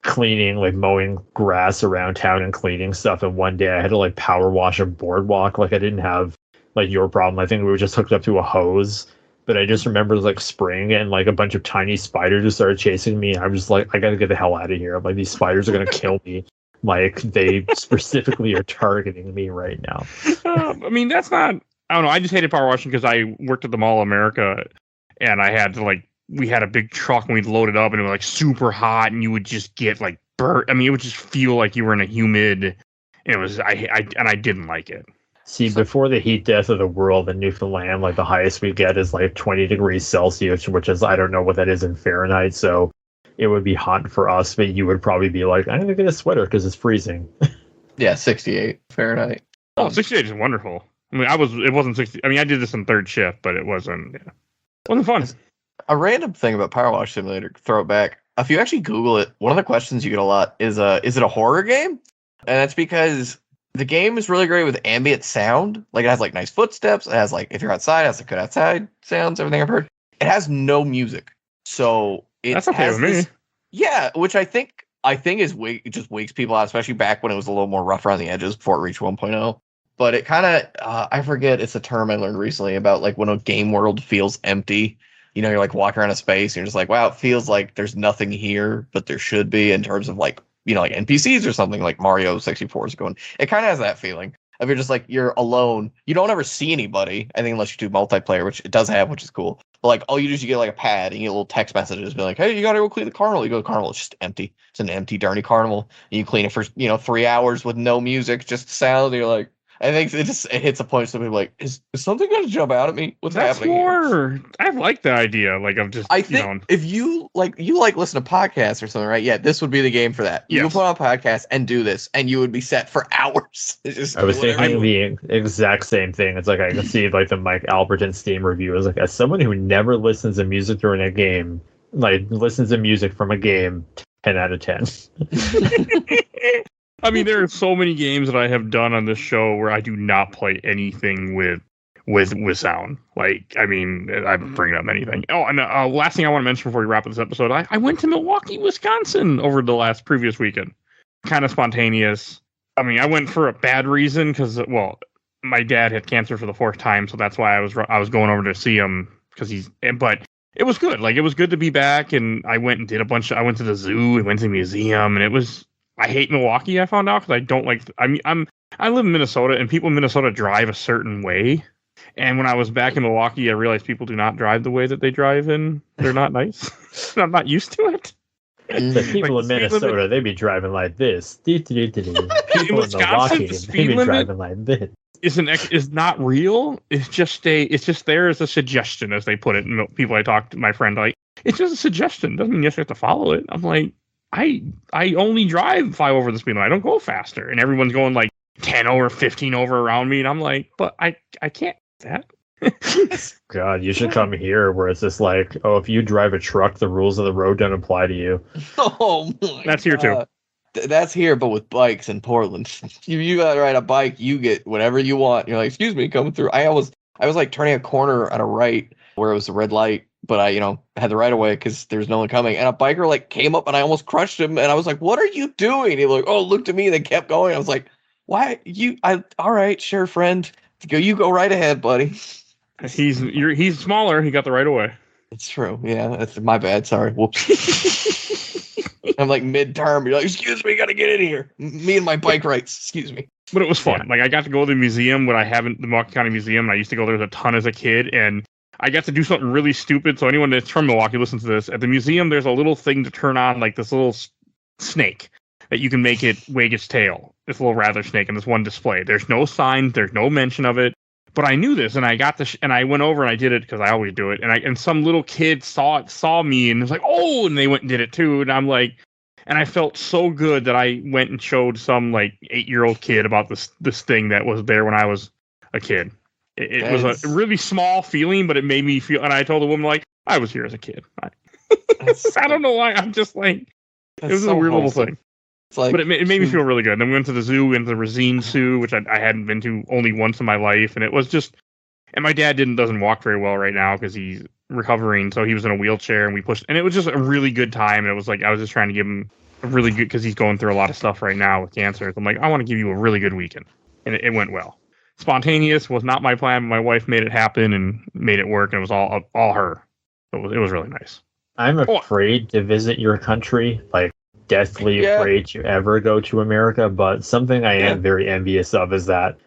cleaning, mowing grass around town and cleaning stuff. And one day I had to power wash a boardwalk. I didn't have your problem. I think we were just hooked up to a hose, but I just remember spring and a bunch of tiny spiders just started chasing me. I'm just I gotta get the hell out of here. I'm these spiders are gonna kill me. They specifically are targeting me right now. I mean, that's not, I don't know. I just hated power washing because I worked at the Mall of America, and I had to we had a big truck and we'd load it up, and it was super hot, and you would just get burnt. I mean, it would just feel like you were in a humid, and it was, I didn't like it. See, before the heat death of the world in Newfoundland, the highest we get is 20 degrees Celsius, which is, I don't know what that is in Fahrenheit, so it would be hot for us, but you would probably be I'm going to get a sweater because it's freezing. Yeah, 68 Fahrenheit. Oh, 68 is wonderful. I mean, it wasn't 60. I mean, I did this in third shift, but it wasn't fun. A random thing about Power Wash Simulator, throw it back. If you actually Google it, one of the questions you get a lot is it a horror game? And that's because the game is really great with ambient sound. It has nice footsteps. It has if you're outside, it has good outside sounds, everything I've heard. It has no music. So that's okay with me. Yeah, which I think is it just wakes people out, especially back when it was a little more rough around the edges before it reached 1.0. But it kind of, I forget, it's a term I learned recently about when a game world feels empty. You're walking around a space and you're just wow, it feels like there's nothing here, but there should be in terms of NPCs or something like Mario 64 is going. It kind of has that feeling of you're just you're alone. You don't ever see anybody, I think, unless you do multiplayer, which it does have, which is cool. But all you do is you get a pad and you get little text messages being hey, you gotta go clean the carnival. You go to the carnival, it's just empty. It's an empty, dirty carnival. And you clean it for 3 hours with no music, just sound. And you're I think it hits a point where people is something going to jump out at me? What's happening here? I like the idea, of just. I think if you listen to podcasts or something, right? Yeah, this would be the game for that. Yes. You put on a podcast and do this, and you would be set for hours. I was thinking the exact same thing. It's I can see the Mike Albertin Steam review is as someone who never listens to music during a game, listens to music from a game, 10 out of 10. I mean, there are so many games that I have done on this show where I do not play anything with sound. I mean, I'm bringing up anything. Oh, and last thing I want to mention before we wrap up this episode, I went to Milwaukee, Wisconsin over the previous weekend. Kind of spontaneous, I mean, I went for a bad reason because, well, my dad had cancer for the 4th time, so that's why I was going over to see him but it was good. Like, it was good to be back, and I went and did I went to the zoo and went to the museum, and I hate Milwaukee, I found out, because I don't like, I live in Minnesota, and people in Minnesota drive a certain way. And when I was back in Milwaukee, I realized people do not drive the way that they drive in. They're not nice. I'm not used to it. The people in Minnesota, they be driving like this. People in Milwaukee, they be driving like this. Is not real. It's just there as a suggestion, as they put it. And people I talked to, my friend, like, it's just a suggestion. Doesn't mean you have to follow it. I'm like, I only drive 5 over the speed limit. I don't go faster. And everyone's going like 10 over, 15 over around me, and I'm like, but I can't do that. God, you should come here where it's just like, oh, if you drive a truck, the rules of the road don't apply to you. Oh my That's here too. That's here, but with bikes in Portland. If you got to ride a bike, you get whatever you want. You're like, excuse me, coming through. I was like turning a corner at a right where it was a red light, but I, had the right of way because there's no one coming. And a biker like came up and I almost crushed him. And I was like, what are you doing? He like, oh, looked at me. And they kept going. I was like, why all right, sure, friend. You go right ahead, buddy. He's smaller. He got the right of way. It's true. Yeah, that's my bad. Sorry. Whoops. I'm like midterm. You're like, excuse me, gotta get in here. Me and my bike rights. Excuse me. But it was fun. Yeah. Like, I got to go to the museum the Milwaukee County Museum. And I used to go there a ton as a kid, and I got to do something really stupid. So anyone that's from Milwaukee, listen to this. At the museum, there's a little thing to turn on, like this little snake that you can make it wag its tail. This little rattler snake in this one display. There's no sign. There's no mention of it. But I knew this, and I got and I went over and I did it because I always do it. And some little kid saw me and was like, "Oh!" and they went and did it too. And I'm like, and I felt so good that I went and showed some like 8-year-old kid about this thing that was there when I was a kid. It was a really small feeling, but it made me feel. And I told the woman, like, I was here as a kid. I don't know why. I'm just like, it was a weird little thing. But it made me feel really good. And then we went to the zoo, went to the Racine Zoo, which I hadn't been to only once in my life. And it was just, and my dad doesn't walk very well right now because he's recovering. So he was in a wheelchair, and we pushed, and it was just a really good time. And it was like, I was just trying to give him a really good, because he's going through a lot of stuff right now with cancer. So I'm like, I want to give you a really good weekend. And it went well. Spontaneous was not my plan, but my wife made it happen and made it work. And it was all her. So it was really nice. I'm afraid to visit your country. Like, deathly afraid to ever go to America, but something I am very envious of is that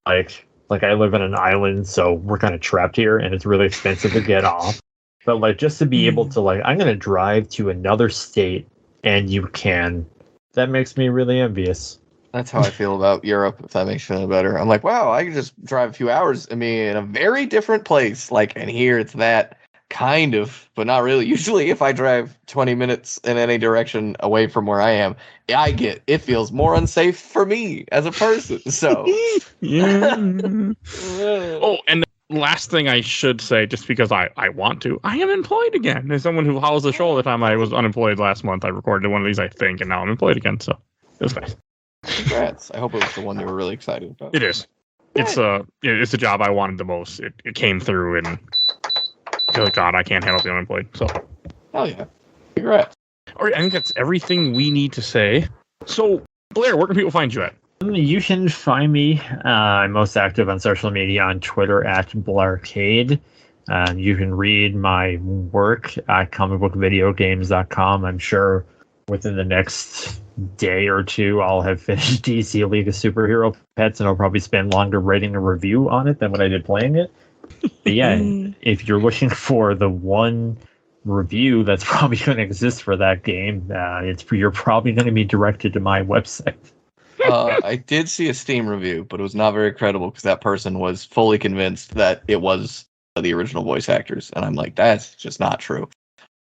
like I live in an island, so we're kind of trapped here, and it's really expensive to get off. But like, just to be able to, like, I'm gonna drive to another state and that makes me really envious. That's how I feel about Europe, if that makes you feel better. I'm like, wow, I can just drive a few hours. I mean, in a very different place. Like, and here it's that kind of, but not really. Usually if I drive 20 minutes in any direction away from where I am, it feels more unsafe for me as a person. So yeah. Oh, and the last thing I should say, just because I want to, I am employed again. As someone who follows the show all the time, I was unemployed last month. I recorded one of these, I think, and now I'm employed again. So it was nice. Congrats. I hope it was the one you were really excited about. It is. It's the job I wanted the most. It came through, and oh God, I can't handle the unemployed. So, hell yeah, congrats. All right, I think that's everything we need to say. So, Blair, where can people find you at? You can find me. I'm most active on social media on Twitter at Blaircade. You can read my work at comicbookvideogames.com. I'm sure within the next day or two, I'll have finished DC League of Superhero Pets, and I'll probably spend longer writing a review on it than what I did playing it. But yeah, if you're looking for the one review that's probably going to exist for that game, you're probably going to be directed to my website. I did see a Steam review, but it was not very credible because that person was fully convinced that it was the original voice actors, and I'm like, that's just not true.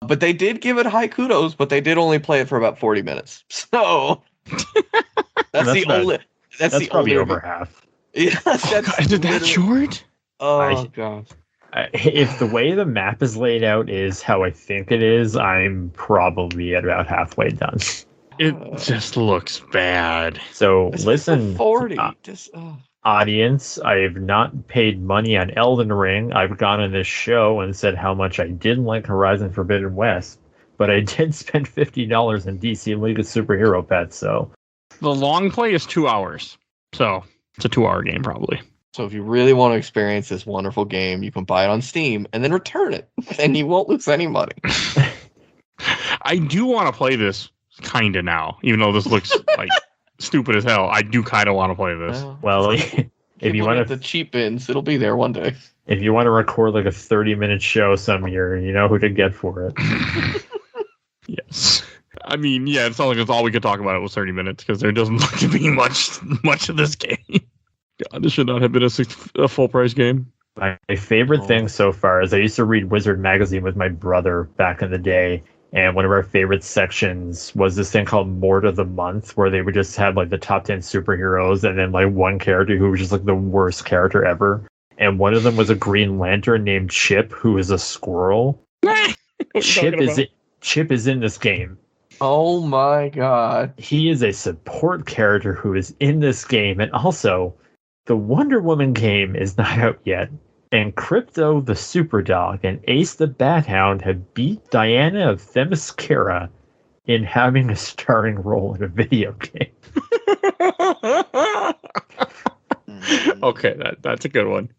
But they did give it high kudos, but they did only play it for about 40 minutes. So that's the probably only over half. Yeah, is it that short? Oh God. If the way the map is laid out is how I think it is, I'm probably at about halfway done. It just looks bad. So listen, 40. Audience, I have not paid money on Elden Ring. I've gone on this show and said how much I didn't like Horizon Forbidden West, but I did spend $50 in DC League of Superhero Pets. So The long play is 2 hours. So it's a 2-hour game probably. So if you really want to experience this wonderful game, you can buy it on Steam and then return it, and you won't lose any money. I do want to play this kind of now, even though this looks like stupid as hell. I do kind of want to play this. Well, if you want the cheap bins, it'll be there one day. If you want to record like a 30-minute show some year, you know who to get for it. Yes. I mean, yeah, it's not like it's all we could talk about. It was 30 minutes because there doesn't look to be much of this game. God, this should not have been a full price game. My favorite thing so far is I used to read Wizard magazine with my brother back in the day, and one of our favorite sections was this thing called Mort of the Month, where they would just have like the top 10 superheroes and then like one character who was just like the worst character ever. And one of them was a Green Lantern named Chip, who is a squirrel. Chip is in this game. Oh my god. He is a support character who is in this game. And also, the Wonder Woman game is not out yet. And Crypto the Superdog and Ace the Bat Hound have beat Diana of Themyscira in having a starring role in a video game. Okay, that's a good one.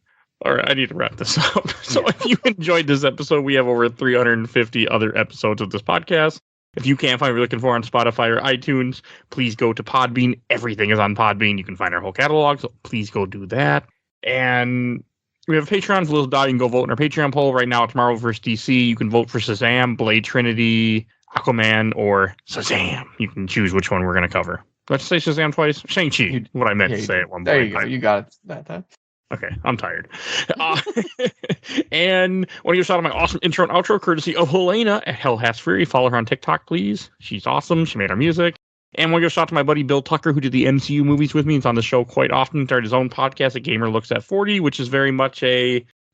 All right, I need to wrap this up. So if you enjoyed this episode, we have over 350 other episodes of this podcast. If you can't find what you're looking for on Spotify or iTunes, please go to Podbean. Everything is on Podbean. You can find our whole catalog, so please go do that. And we have a Patreon for Little Dot. You can go vote in our Patreon poll. Right now, it's Marvel vs. DC. You can vote for Shazam, Blade Trinity, Aquaman, or Shazam. You can choose which one we're going to cover. Let's say Shazam twice. Shang-Chi, what I meant to say at one point. There you go. You got it that time. Okay, I'm tired. And want to give a shout out to my awesome intro and outro, courtesy of Helena at Hell Has Fury. Follow her on TikTok, please. She's awesome. She made our music. And want to give a shout out to my buddy Bill Tucker, who did the MCU movies with me. He's on the show quite often. Started his own podcast, A Gamer Looks at 40, which is very much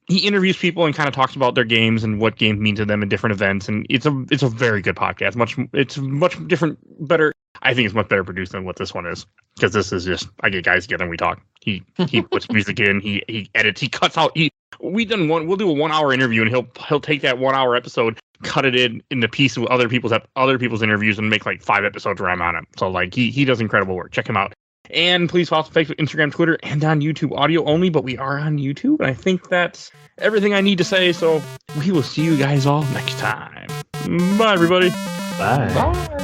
he interviews people and kind of talks about their games and what games mean to them in different events. And it's a very good podcast. It's much different, better. I think it's much better produced than what this one is, because this is just, I get guys together and we talk. He puts music in, he edits, he cuts out. We'll do a 1 hour interview, and he'll take that 1 hour episode, cut it in the piece with other people's interviews, and make like 5 episodes where I'm on it. So like he does incredible work. Check him out. And please follow us on Facebook, Instagram, Twitter, and on YouTube, audio only, but we are on YouTube. And I think that's everything I need to say. So we will see you guys all next time. Bye, everybody. Bye. Bye.